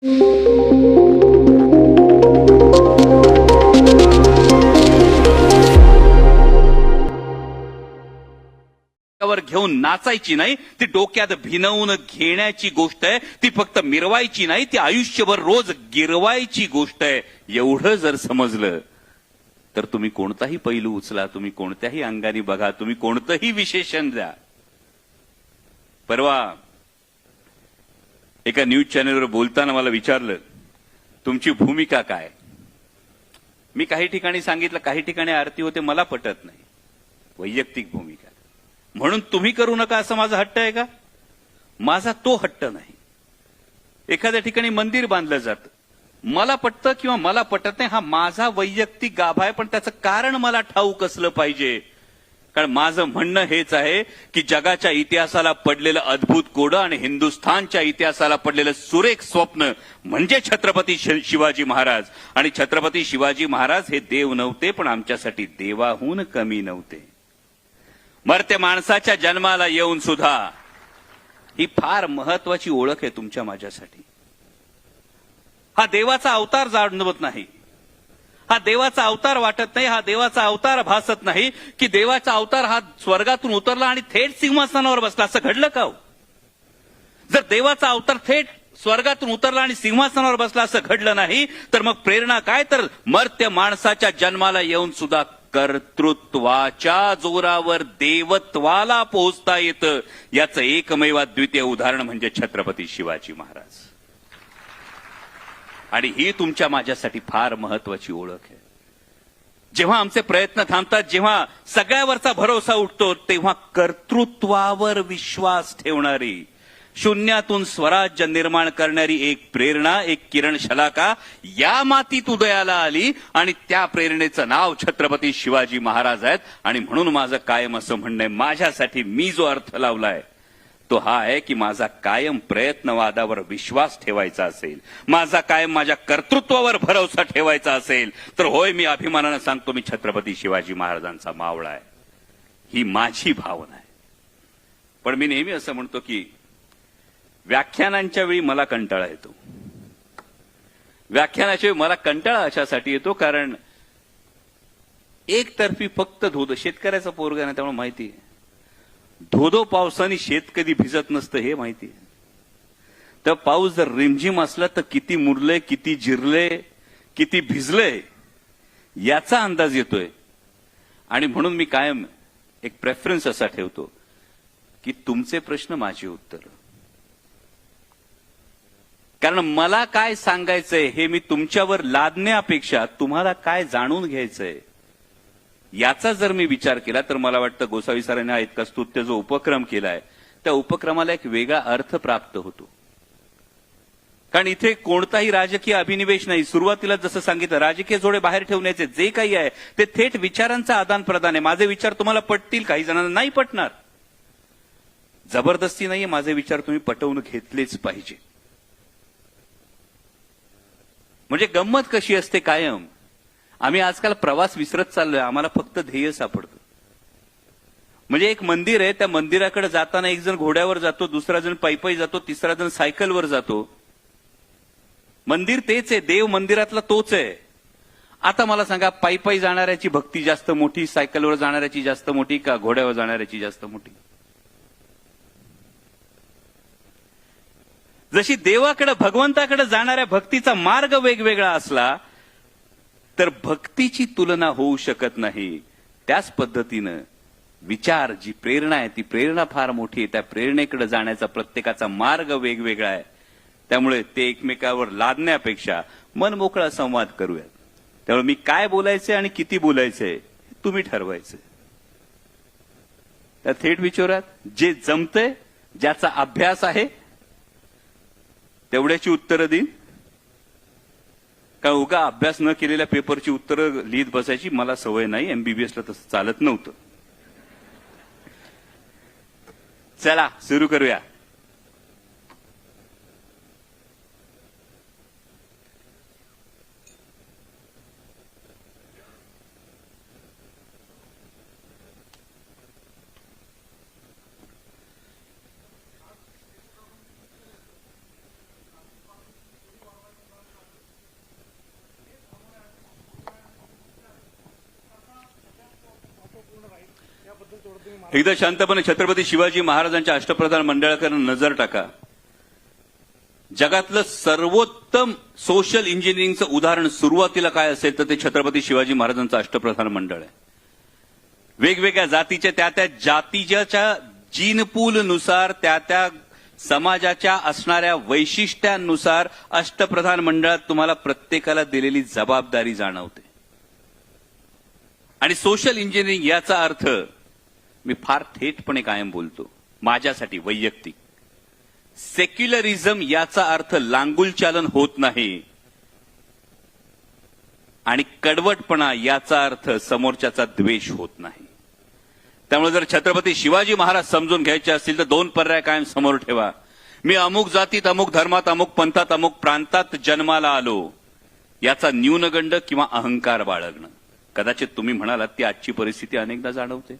घेऊन नाचायची नाही, ती डोक्यात भिनवून घेण्याची गोष्ट आहे. ती फक्त मिरवायची नाही, ती आयुष्यभर रोज गिरवायची गोष्ट आहे. एवढं जर समजलं तर तुम्ही कोणताही पैलू उचला, तुम्ही कोणत्याही अंगाने बघा, तुम्ही कोणतंही विशेषण द्या. परवा एका न्यूज चॅनलवर बोलताना मला विचारलं, तुमची भूमिका काय? मी काही ठिकाणी सांगितलं, काही ठिकाणी आरती होते, मला पटत नाही. वैयक्तिक भूमिका म्हणून तुम्ही करू नका असं माझा हट्ट आहे का? माझा तो हट्ट नाही. एखाद्या ठिकाणी मंदिर बांधलं जातं, मला पटतं किंवा मला पटत नाही, हा माझा वैयक्तिक गाभा आहे. पण त्याचं कारण मला ठाऊक असलं पाहिजे. कारण माझं म्हणणं हेच आहे की जगाच्या इतिहासाला पडलेलं अद्भुत कोडं आणि हिंदुस्थानच्या इतिहासाला पडलेलं सुरेख स्वप्न म्हणजे छत्रपती शिवाजी महाराज. आणि छत्रपती शिवाजी महाराज हे देव नव्हते, पण आमच्यासाठी देवाहून कमी नव्हते. मर्त्य माणसाच्या जन्माला येऊन सुद्धा ही फार महत्वाची ओळख आहे तुमच्या माझ्यासाठी. हा देवाचा अवतार जाणवत नाही, हा देवाचा अवतार वाटत नाही, हा देवाचा अवतार भासत नाही की देवाचा अवतार हा स्वर्गातून उतरला आणि थेट सिंहासनावर बसला. असं घडलं का? जर देवाचा अवतार थेट स्वर्गातून उतरला आणि सिंहासनावर बसला असं घडलं नाही, तर मग प्रेरणा काय? तर मर्त्य माणसाच्या जन्माला येऊन सुद्धा कर्तृत्वाच्या जोरावर देवत्वाला पोहोचता येतं. याचं एकमेव द्वितीय उदाहरण म्हणजे छत्रपती शिवाजी महाराज. आणि ही तुमच्या माझ्यासाठी फार महत्वाची ओळख आहे. जेव्हा आमचे प्रयत्न थांबतात, जेव्हा सगळ्यावरचा भरोसा उठतो, तेव्हा कर्तृत्वावर विश्वास ठेवणारी, शून्यातून स्वराज्य निर्माण करणारी एक प्रेरणा, एक किरण शलाका या मातीत उदयाला आली. आणि त्या प्रेरणेचं नाव छत्रपती शिवाजी महाराज आहेत. आणि म्हणून माझं कायम असं म्हणणं आहे, माझ्यासाठी मी जो अर्थ लावलाय तो हा आहे की माझा कायम प्रयत्नवादावर विश्वास ठेवायचा असेल, माझा कायम माझ्या कर्तृत्वावर भरोसा ठेवायचा असेल, तर होय, मी अभिमानानं सांगतो, मी छत्रपती शिवाजी महाराजांचा मावळा आहे. ही माझी भावना आहे. पण मी नेहमी असं म्हणतो की व्याख्यानांच्या वेळी मला कंटाळा येतो. व्याख्यानाच्या वेळी मला कंटाळा अशासाठी येतो कारण एकतर्फी फक्त धोदो, शेतकऱ्याचा पोरगा नाही, त्यामुळे माहिती आहे धोदो पावसाने शेत कधी भिजत नसतं हे माहिती आहे. तर पाऊस जर रिमझिम असला तर किती मुरले, किती जिरले, किती भिजले याचा अंदाज येतोय. आणि म्हणून मी कायम एक प्रेफरन्स असा ठेवतो की तुमचे प्रश्न माझी उत्तर. कारण मला काय सांगायचंय हे मी तुमच्यावर लादण्यापेक्षा तुम्हाला काय जाणून घ्यायचंय याचा जर मी विचार केला तर मला वाटतं गोसावी सरांनी हा इतका स्तुत्य जो उपक्रम केलाय त्या उपक्रमाला एक वेगळा अर्थ प्राप्त होतो. कारण इथे कोणताही राजकीय अभिनिवेश नाही. सुरुवातीला जसं सांगितलं, राजकीय जोडे बाहेर ठेवण्याचे जे काही आहे ते थेट विचारांचा आदान प्रदान आहे. माझे विचार तुम्हाला पटतील, काही जणांना नाही पटणार. जबरदस्ती नाहीये, माझे विचार तुम्ही पटवून घेतलेच पाहिजे. म्हणजे गंमत कशी असते, कायम आम्ही आजकाल प्रवास विसरत चाललोय, आम्हाला फक्त ध्येय सापडतं. म्हणजे एक मंदिर आहे, त्या मंदिराकडे जाताना एक जण घोड्यावर जातो, दुसरा जण पायी जातो, तिसरा जण सायकलवर जातो. मंदिर तेच आहे, देव मंदिरातला तोच आहे. आता मला सांगा, पायी जाणाऱ्याची भक्ती जास्त मोठी, सायकलवर जाणाऱ्याची जास्त मोठी का घोड्यावर जाणाऱ्याची जास्त मोठी? जशी देवाकडे, भगवंताकडे जाणाऱ्या भक्तीचा मार्ग वेगवेगळा असला तर भक्तीची तुलना होऊ शकत नाही. त्याच पद्धतीनं विचार, जी प्रेरणा आहे ती प्रेरणा फार मोठी आहे. त्या प्रेरणेकडे जाण्याचा प्रत्येकाचा मार्ग वेगवेगळा आहे. त्यामुळे ते एकमेकावर लादण्यापेक्षा मन मोकळा संवाद करूयात. त्यामुळे मी काय बोलायचंय आणि किती बोलायचंय तुम्ही ठरवायचं. त्या थेट विचारात जे जमतंय, ज्याचा अभ्यास आहे तेवढ्याची उत्तरं देईन. का उगा अभ्यास न केलेल्या पेपरची उत्तरं लिहित बसायची मला सवय नाही. एमबीबीएसला तसं चालत नव्हतं. चला सुरू करूया. एकदा शांतपणे छत्रपती शिवाजी महाराजांच्या अष्टप्रधान मंडळाकडे नजर टाका. जगातलं सर्वोत्तम सोशल इंजिनिअरिंगचं उदाहरण सुरुवातीला काय असेल तर ते छत्रपती शिवाजी महाराजांचं अष्टप्रधान मंडळ आहे. वेगवेगळ्या जातीच्या त्या जातीच्या जीनपूलनुसार त्या समाजाच्या असणाऱ्या वैशिष्ट्यांनुसार अष्टप्रधान मंडळात तुम्हाला प्रत्येकाला दिलेली जबाबदारी जाणवते. आणि सोशल इंजिनिअरिंग याचा अर्थ मी फार थेटपणे कायम बोलतो, माझ्यासाठी वैयक्तिक सेक्युलरिझम याचा अर्थ लांगुलचालन होत नाही आणि कडवटपणा याचा अर्थ समोरच्याचा द्वेष होत नाही. त्यामुळे जर छत्रपती शिवाजी महाराज समजून घ्यायचे असतील तर दोन पर्याय कायम समोर ठेवा. मी अमुक जातीत, अमुक धर्मात, अमुक पंथात, अमुक प्रांतात जन्माला आलो याचा न्यूनगंड किंवा अहंकार बाळगणं. कदाचित तुम्ही म्हणालात ती आजची परिस्थिती अनेकदा जाणवते.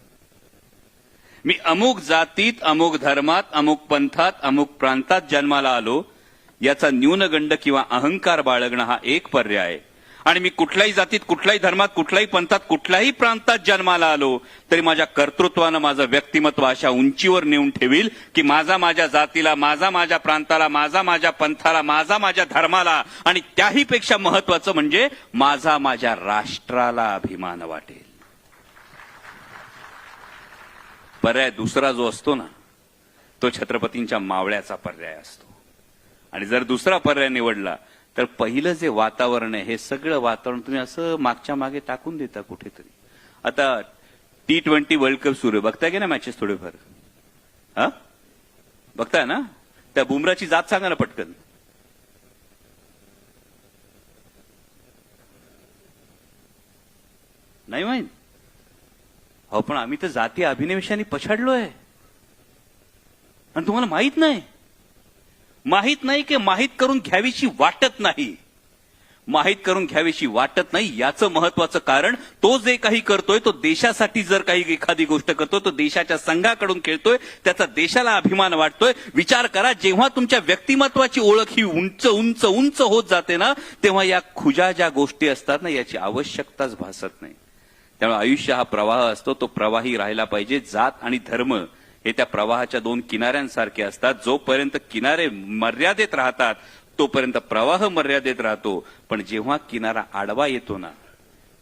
मी अमुक जातीत, अमुक धर्मात, अमुक पंथात, अमुक प्रांतात जन्माला आलो याचा न्यूनगंड किंवा अहंकार बाळगणं हा एक पर्याय आहे. आणि मी कुठल्याही जातीत, कुठल्याही धर्मात, कुठल्याही पंथात, कुठल्याही प्रांतात जन्माला आलो तरी माझ्या कर्तृत्वानं माझं व्यक्तिमत्व अशा उंचीवर नेऊन ठेवील की माझा माझ्या जातीला, माझा माझ्या प्रांताला, माझा माझ्या पंथाला, माझा माझ्या धर्माला आणि त्याहीपेक्षा महत्वाचं म्हणजे माझा माझ्या राष्ट्राला अभिमान वाटेल. पर्याय दुसरा जो असतो ना तो छत्रपतींच्या मावळ्याचा पर्याय असतो. आणि जर दुसरा पर्याय निवडला तर पहिलं जे वातावरण आहे हे सगळं वातावरण तुम्ही असं मागच्या मागे टाकून देता कुठेतरी. आता T20 वर्ल्ड कप सुरू आहे, बघताय की ना मॅचेस थोडेफार? हा बघताय ना? त्या बुमराची जात सांगा ना पटकन. नाही माहित? अहो पण आम्ही तर जाती अभिनिवेशाने पछाडलोय आणि तुम्हाला माहित नाही. माहित नाही की माहित करून घ्यावीशी वाटत नाही. माहित करून घ्यावीशी वाटत नाही याचं महत्वाचं कारण तो जे काही करतोय तो देशासाठी जर काही एखादी गोष्ट करतोय तो देशाच्या संघाकडून खेळतोय त्याचा देशाला अभिमान वाटतोय. विचार करा जेव्हा तुमच्या व्यक्तिमत्वाची ओळख ही उंच उंच उंच होत जाते ना तेव्हा या खुजा ज्या गोष्टी असतात ना याची आवश्यकताच भासत नाही. त्यामुळे आयुष्य हा प्रवाह असतो, तो प्रवाही राहिला पाहिजे. जात आणि धर्म हे त्या प्रवाहाच्या दोन किनाऱ्यांसारखे असतात. जोपर्यंत किनारे मर्यादेत राहतात तोपर्यंत प्रवाह मर्यादेत राहतो. पण जेव्हा किनारा आडवा येतो ना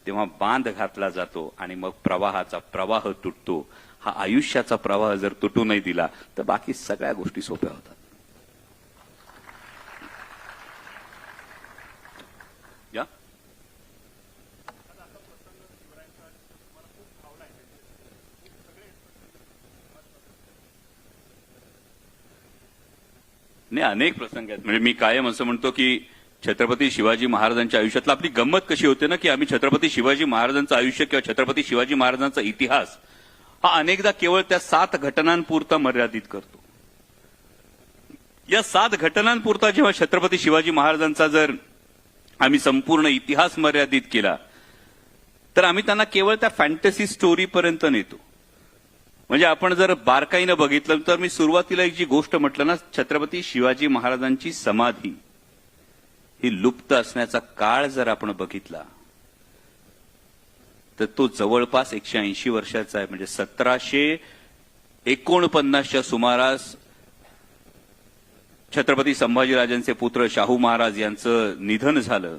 तेव्हा बांध घातला जातो आणि मग प्रवाहाचा प्रवाह तुटतो. हा आयुष्याचा प्रवाह जर तुटू नाही दिला तर बाकी सगळ्या गोष्टी सोप्या होतात. या नाही अनेक प्रसंग आहेत. म्हणजे मी कायम असं म्हणतो की छत्रपती शिवाजी महाराजांच्या आयुष्यातला आपली गंमत कशी होते ना की आम्ही छत्रपती शिवाजी महाराजांचं आयुष्य किंवा छत्रपती शिवाजी महाराजांचा इतिहास हा अनेकदा केवळ त्या 7 घटनांपुरता मर्यादित करतो. या 7 घटनांपुरता जेव्हा छत्रपती शिवाजी महाराजांचा जर आम्ही संपूर्ण इतिहास मर्यादित केला तर आम्ही त्यांना केवळ त्या फॅन्टसी स्टोरीपर्यंत नेतो. म्हणजे आपण जर बारकाईनं बघितलं तर मी सुरुवातीला एक जी गोष्ट म्हटलं ना छत्रपती शिवाजी महाराजांची समाधी ही लुप्त असण्याचा काळ जर आपण बघितला तर तो जवळपास 180 वर्षाचा आहे. म्हणजे 1749च्या सुमारास छत्रपती संभाजीराजांचे पुत्र शाहू महाराज यांचं निधन झालं.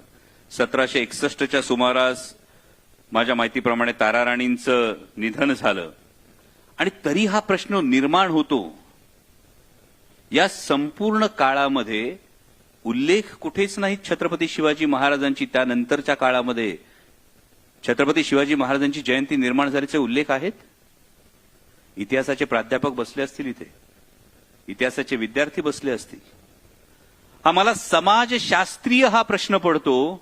1761च्या सुमारास माझ्या माहितीप्रमाणे ताराराणींचं निधन झालं. आणि तरी हा प्रश्न निर्माण होतो या संपूर्ण काळामध्ये उल्लेख कुठेच नाही छत्रपती शिवाजी महाराजांची. त्यानंतरच्या काळामध्ये छत्रपती शिवाजी महाराजांची जयंती निर्माण झाल्याचे उल्लेख आहेत. इतिहासाचे प्राध्यापक बसले असतील इथे, इतिहासाचे विद्यार्थी बसले असतील. हा मला समाजशास्त्रीय हा प्रश्न पडतो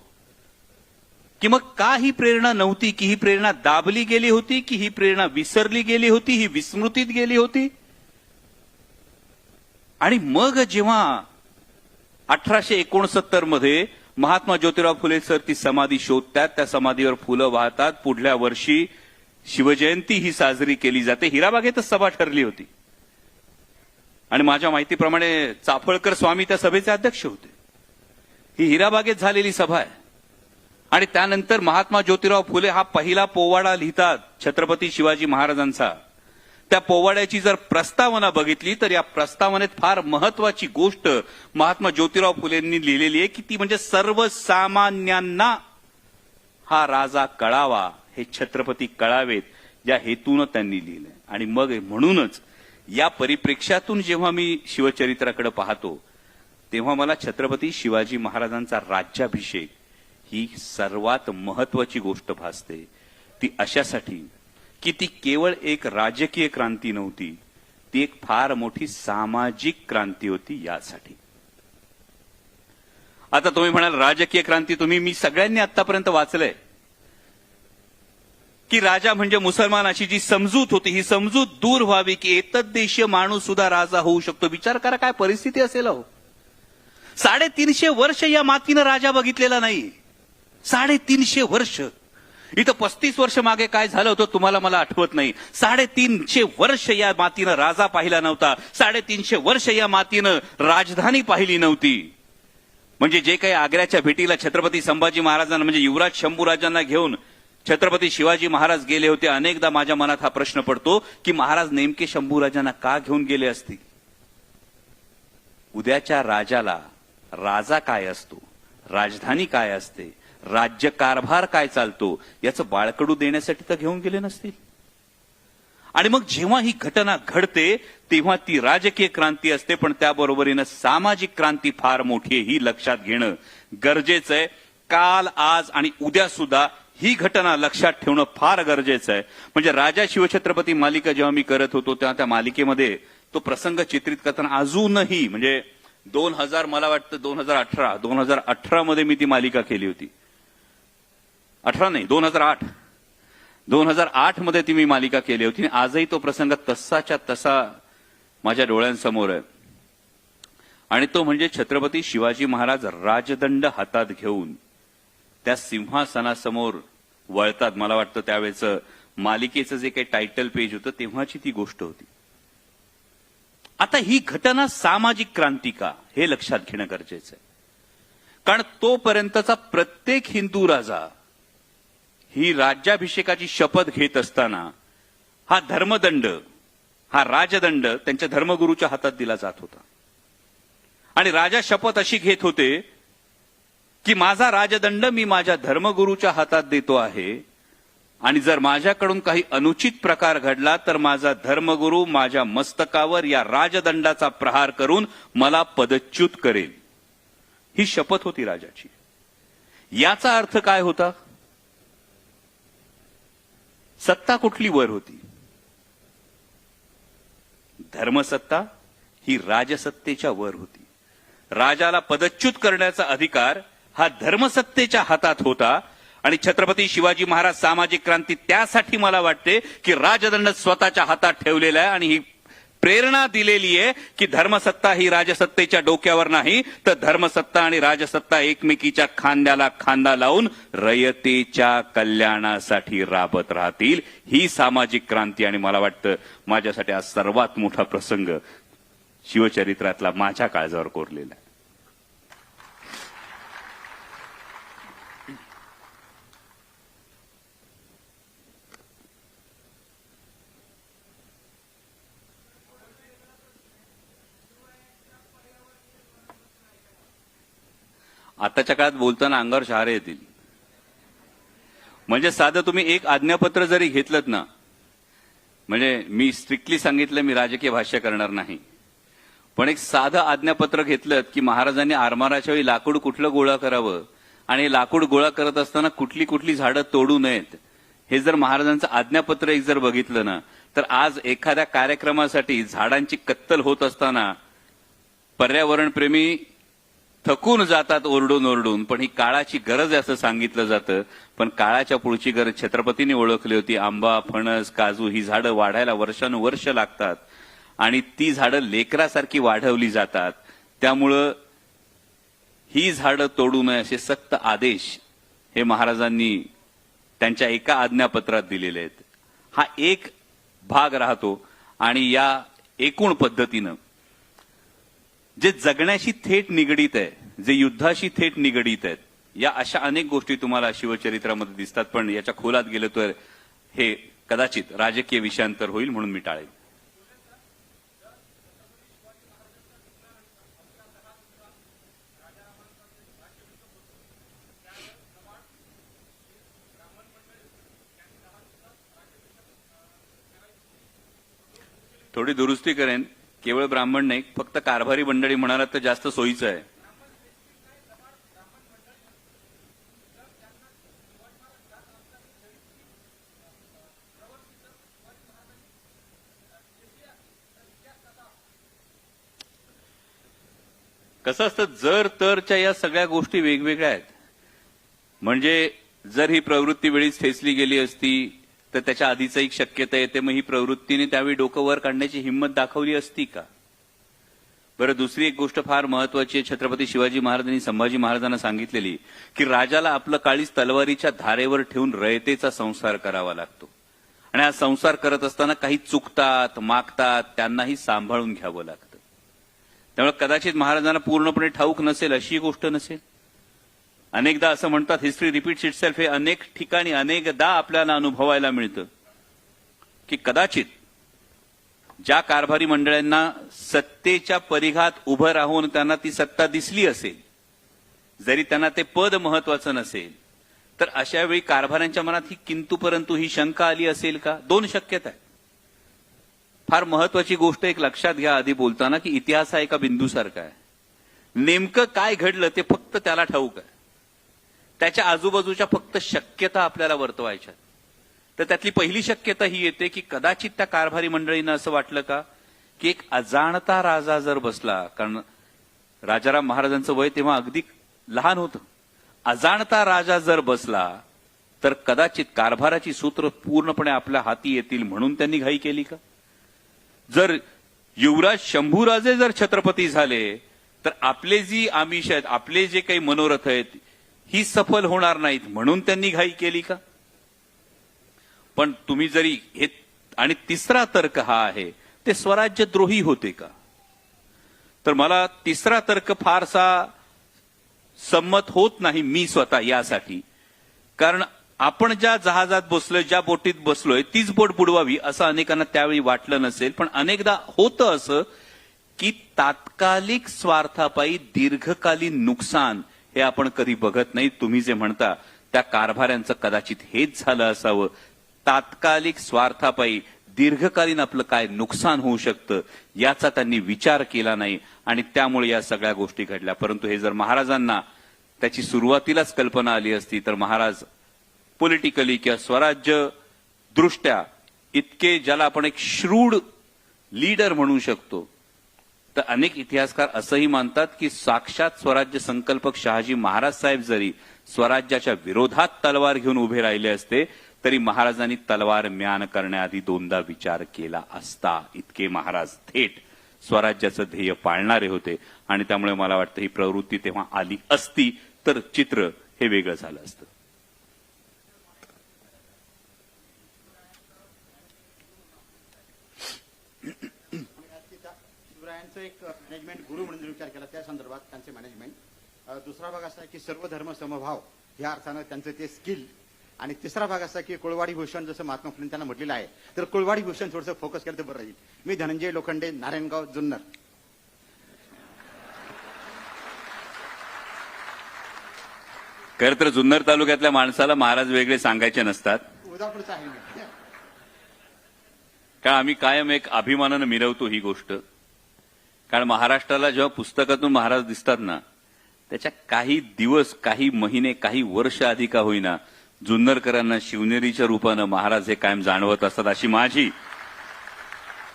की मग का ही प्रेरणा नव्हती, की ही प्रेरणा दाबली गेली होती, की ही प्रेरणा विसरली गेली होती, ही विस्मृतीत गेली होती. आणि मग जेव्हा 1869 मध्ये महात्मा ज्योतिराव फुले सर ती समाधी शोधतात, त्या समाधीवर फुलं वाहतात, पुढल्या वर्षी शिवजयंती ही साजरी केली जाते. हिराबागेतच सभा ठरली होती आणि माझ्या माहितीप्रमाणे चाफळकर स्वामी त्या सभेचे अध्यक्ष होते. ही हिराबागेत झालेली सभा आहे. आणि त्यानंतर महात्मा ज्योतिराव फुले हा पहिला पोवाडा लिहितात छत्रपती शिवाजी महाराजांचा. त्या पोवाड्याची जर प्रस्तावना बघितली तर या प्रस्तावनेत फार महत्वाची गोष्ट महात्मा ज्योतिराव फुलेंनी लिहिलेली आहे की ती म्हणजे सर्वसामान्यांना हा राजा कळावा, हे छत्रपती कळावेत या हेतून त्यांनी लिहिलंय. आणि मग म्हणूनच या परिप्रेक्ष्यातून जेव्हा मी शिवचरित्राकडे पाहतो तेव्हा मला छत्रपती शिवाजी महाराजांचा राज्याभिषेक ही सर्वात महत्वाची गोष्ट भासते. ती अशासाठी की ती केवळ एक राजकीय क्रांती नव्हती, ती एक फार मोठी सामाजिक क्रांती होती. यासाठी आता तुम्ही म्हणाल राजकीय क्रांती, मी सगळ्यांनी आतापर्यंत वाचलंय की राजा म्हणजे मुसलमान अशी जी समजूत होती, ही समजूत दूर व्हावी की एतद्देशीय माणूस सुद्धा राजा होऊ शकतो. विचार करा काय परिस्थिती असेल. 350 वर्ष या मातीनं राजा बघितलेला नाही. 350 वर्ष. इथं 35 वर्ष मागे काय झालं होतं तुम्हाला मला आठवत नाही. 350 वर्ष या मातीनं राजा पाहिला नव्हता. 350 वर्ष या मातीनं राजधानी पाहिली नव्हती. म्हणजे जे काही आग्र्याच्या भेटीला छत्रपती संभाजी महाराजांना म्हणजे युवराज शंभूराजांना घेऊन छत्रपती शिवाजी महाराज गेले होते, अनेकदा माझ्या मनात हा प्रश्न पडतो की महाराज नेमके शंभूराजांना का घेऊन गेले असतील. उद्याच्या राजाला राजा काय असतो, राजधानी काय असते, राज्यकारभार काय चालतो याचं बाळकडू देण्यासाठी तर घेऊन गेले नसतील. आणि मग जेव्हा ही घटना घडते तेव्हा ती राजकीय क्रांती असते, पण त्याबरोबरीनं सामाजिक क्रांती फार मोठी आहे ही लक्षात घेणं गरजेचं आहे. काल, आज आणि उद्या सुद्धा ही घटना लक्षात ठेवणं फार गरजेचं आहे. म्हणजे राजा शिवछत्रपती मालिका जेव्हा मी करत होतो तेव्हा त्या मालिकेमध्ये तो प्रसंग चित्रित करताना अजूनही म्हणजे 2000 मला वाटतं 2018 मध्ये मी ती मालिका केली होती. 2008 मध्ये ती मी मालिका केली होती. आजही तो प्रसंग तसाच्या तसा माझ्या डोळ्यांसमोर आहे. आणि तो म्हणजे छत्रपती शिवाजी महाराज राजदंड हातात घेऊन त्या सिंहासनासमोर वळतात. मला वाटतं त्यावेळेचं मालिकेचं जे काही टायटल पेज होतं तेव्हाची ती गोष्ट होती. आता ही घटना सामाजिक क्रांती का हे लक्षात घेणं गरजेचं आहे. कारण तोपर्यंतचा प्रत्येक हिंदू राजा ही राज्याभिषेकाची शपथ घेत असताना हा धर्मदंड, हा राजदंड त्यांच्या धर्मगुरूच्या हातात दिला जात होता. आणि राजा शपथ अशी घेत होते की माझा राजदंड मी माझ्या धर्मगुरूच्या हातात देतो आहे आणि जर माझ्याकडून काही अनुचित प्रकार घडला तर माझा धर्मगुरू माझ्या मस्तकावर या राजदंडाचा प्रहार करून मला पदच्युत करेल. ही शपथ होती राजाची. याचा अर्थ काय होता? सत्ता कुठली वर होती? धर्मसत्ता ही राजसत्तेच्या वर होती. राजाला पदच्युत करण्याचा अधिकार हा धर्मसत्तेच्या हातात होता. आणि छत्रपती शिवाजी महाराज सामाजिक क्रांती त्यासाठी मला वाटते की राजदंड स्वतःच्या हातात ठेवलेला आहे आणि ही प्रेरणा दिलेली आहे की धर्मसत्ता ही राजसत्तेच्या डोक्यावर नाही तर धर्मसत्ता आणि राजसत्ता एकमेकीच्या खांद्याला खांदा लावून रयतेच्या कल्याणासाठी राबत राहतील. ही सामाजिक क्रांती. आणि मला वाटतं माझ्यासाठी आज सर्वात मोठा प्रसंग शिवचरित्रातला माझ्या काळजावर कोरलेला आहे. आताच्या काळात बोलताना अंगावर शहारे येतील. म्हणजे साधं तुम्ही एक आज्ञापत्र जरी घेतलं ना, म्हणजे मी स्ट्रिक्टली सांगितलं मी राजकीय भाष्य करणार नाही, पण एक साधं आज्ञापत्र घेतलं की महाराजांनी आरमाराच्या वेळी लाकूड कुठलं गोळा करावं आणि लाकूड गोळा करत असताना कुठली कुठली झाडं तोडू नयेत, हे जर महाराजांचं आज्ञापत्र एक जर बघितलं ना तर आज एखाद्या कार्यक्रमासाठी झाडांची कत्तल होत असताना पर्यावरणप्रेमी थकून जातात ओरडून ओरडून, पण ही काळाची गरज आहे असं सांगितलं जातं. पण काळाच्या पुढची गरज छत्रपतींनी ओळखली होती. आंबा, फणस, काजू ही झाडं वाढायला वर्षानुवर्ष लागतात आणि ती झाडं लेकरासारखी वाढवली जातात. त्यामुळं ही झाडं तोडू नये असे सक्त आदेश हे महाराजांनी त्यांच्या एका आज्ञापत्रात दिलेले आहेत. हा एक भाग राहतो. आणि या एकूण पद्धतीनं जे जगण्याशी थेट निगडीत आहे, जे युद्धाशी थेट निगडीत आहेत, या अशा अनेक गोष्टी तुम्हाला शिवचरित्रामध्ये दिसतात. पण याच्या खोलात गेलं तर हे कदाचित राजकीय विषयांतर होईल म्हणून मी टाळेल. थोडी दुरुस्ती करेन. केवळ ब्राह्मण नाही, फक्त कारभारी मंडळी म्हणाला तर जास्त सोयीचं आहे. कसं असतं, जर तरच्या या सगळ्या गोष्टी वेगवेगळ्या आहेत. म्हणजे जर ही प्रवृत्ती वेळीच ठेचली गेली असती तर त्याच्या आधीच एक शक्यता येते, मग ही प्रवृत्तीने त्यावेळी डोकं वर काढण्याची हिंमत दाखवली असती का? बरं, दुसरी एक गोष्ट फार महत्वाची आहे. छत्रपती शिवाजी महाराजांनी संभाजी महाराजांना सांगितलेली की राजाला आपलं काळीज तलवारीच्या धारेवर ठेवून रयतेचा संसार करावा लागतो, आणि हा संसार करत असताना काही चुकतात, मागतात, त्यांनाही सांभाळून घ्यावं लागतं. त्यामुळे कदाचित महाराजांना पूर्णपणे ठाऊक नसेल अशी गोष्ट नसेल. अनेकदा असं म्हणतात, हिस्ट्री रिपीट्स इटसेल्फ. हे अनेक ठिकाणी अनेकदा आपल्याला अनुभवायला मिळतं की कदाचित ज्या कारभारी मंडळांना सत्तेच्या परिघात उभं राहून त्यांना ती सत्ता दिसली असेल, जरी त्यांना ते पद महत्वाचं नसेल, तर अशा वेळी कारभाऱ्यांच्या मनात ही किंतु परंतु ही शंका आली असेल का? दोन शक्यता आहेत. फार महत्वाची गोष्ट एक लक्षात घ्या आधी बोलताना, की इतिहास हा एका बिंदूसारखा आहे. नेमकं काय घडलं ते फक्त त्याला ठाऊक आहे. त्याच्या आजूबाजूच्या फक्त शक्यता आपल्याला वर्तवायच्या. तर त्यातली पहिली शक्यता ही येते की कदाचित त्या कारभारी मंडळींना असं वाटलं का की एक अजाणता राजा जर बसला, कारण राजाराम महाराजांचं वय तेव्हा अगदी लहान होतं, अजाणता राजा जर बसला तर कदाचित कारभाराची सूत्र पूर्णपणे आपल्या हाती येतील म्हणून त्यांनी घाई केली का? जर युवराज शंभूराजे जर छत्रपती झाले तर आपले जी आमिष आहेत, आपले जे काही मनोरथ आहेत, ही सफल होणार नाहीत म्हणून त्यांनी घाई केली का? पण तुम्ही जरी हे, आणि तिसरा तर्क हा आहे, ते स्वराज्यद्रोही होते का? तर मला तिसरा तर्क फारसा संमत होत नाही मी स्वतः यासाठी. कारण आपण ज्या जहाजात बसलोय, ज्या बोटीत बसलोय, तीच बोट बुडवावी असं अनेकांना त्यावेळी वाटलं नसेल. पण अनेकदा होतं असं की तात्कालिक स्वार्थापायी दीर्घकालीन नुकसान हे आपण कधी बघत नाही. तुम्ही जे म्हणता त्या कारभाऱ्यांचं कदाचित हेच झालं असावं. तात्कालिक स्वार्थापायी दीर्घकालीन आपलं काय नुकसान होऊ शकतं याचा त्यांनी विचार केला नाही, आणि त्यामुळे या सगळ्या गोष्टी घडल्या. परंतु हे जर महाराजांना त्याची सुरुवातीलाच कल्पना आली असती तर महाराज पॉलिटिकली किंवा स्वराज्य दृष्ट्या इतके, ज्याला आपण एक श्रूड लीडर म्हणू शकतो, तर अनेक इतिहासकार असंही मानतात की साक्षात स्वराज्य संकल्पक शहाजी महाराज साहेब जरी स्वराज्याच्या विरोधात तलवार घेऊन उभे राहिले असते तरी महाराजांनी तलवार म्यान करण्याआधी दोनदा विचार केला असता. इतके महाराज थेट स्वराज्याचं ध्येय पाळणारे होते, आणि त्यामुळे मला वाटतं ही प्रवृत्ती तेव्हा आली असती तर चित्र हे वेगळं झालं असतं. शिवरायांचं एक मॅनेजमेंट गुरु म्हणून विचार केला त्या संदर्भात त्यांचे मॅनेजमेंट. दुसरा भाग असा आहे की सर्व धर्म समभाव या अर्थानं त्यांचं ते स्किल. आणि तिसरा भाग असा की कुळवाडी भूषण, जसं महात्मा फुले त्यांना म्हटलेलं आहे, तर कुळवाडी भूषण थोडंसं फोकस केलं तर बरं राहील. मी धनंजय लोखंडे, नारायणगाव, जुन्नर. खरं तर जुन्नर तालुक्यातल्या माणसाला महाराज वेगळे सांगायचे नसतात, उदापूरचा आहे मी. कारण आम्ही कायम एक अभिमानानं मिरवतो ही गोष्ट. कारण महाराष्ट्राला जेव्हा पुस्तकातून महाराज दिसतात ना, त्याच्या काही दिवस, काही महिने, काही वर्ष आधी का होईना जुन्नरकरांना शिवनेरीच्या रूपानं महाराज हे कायम जाणवत असतात, अशी माझी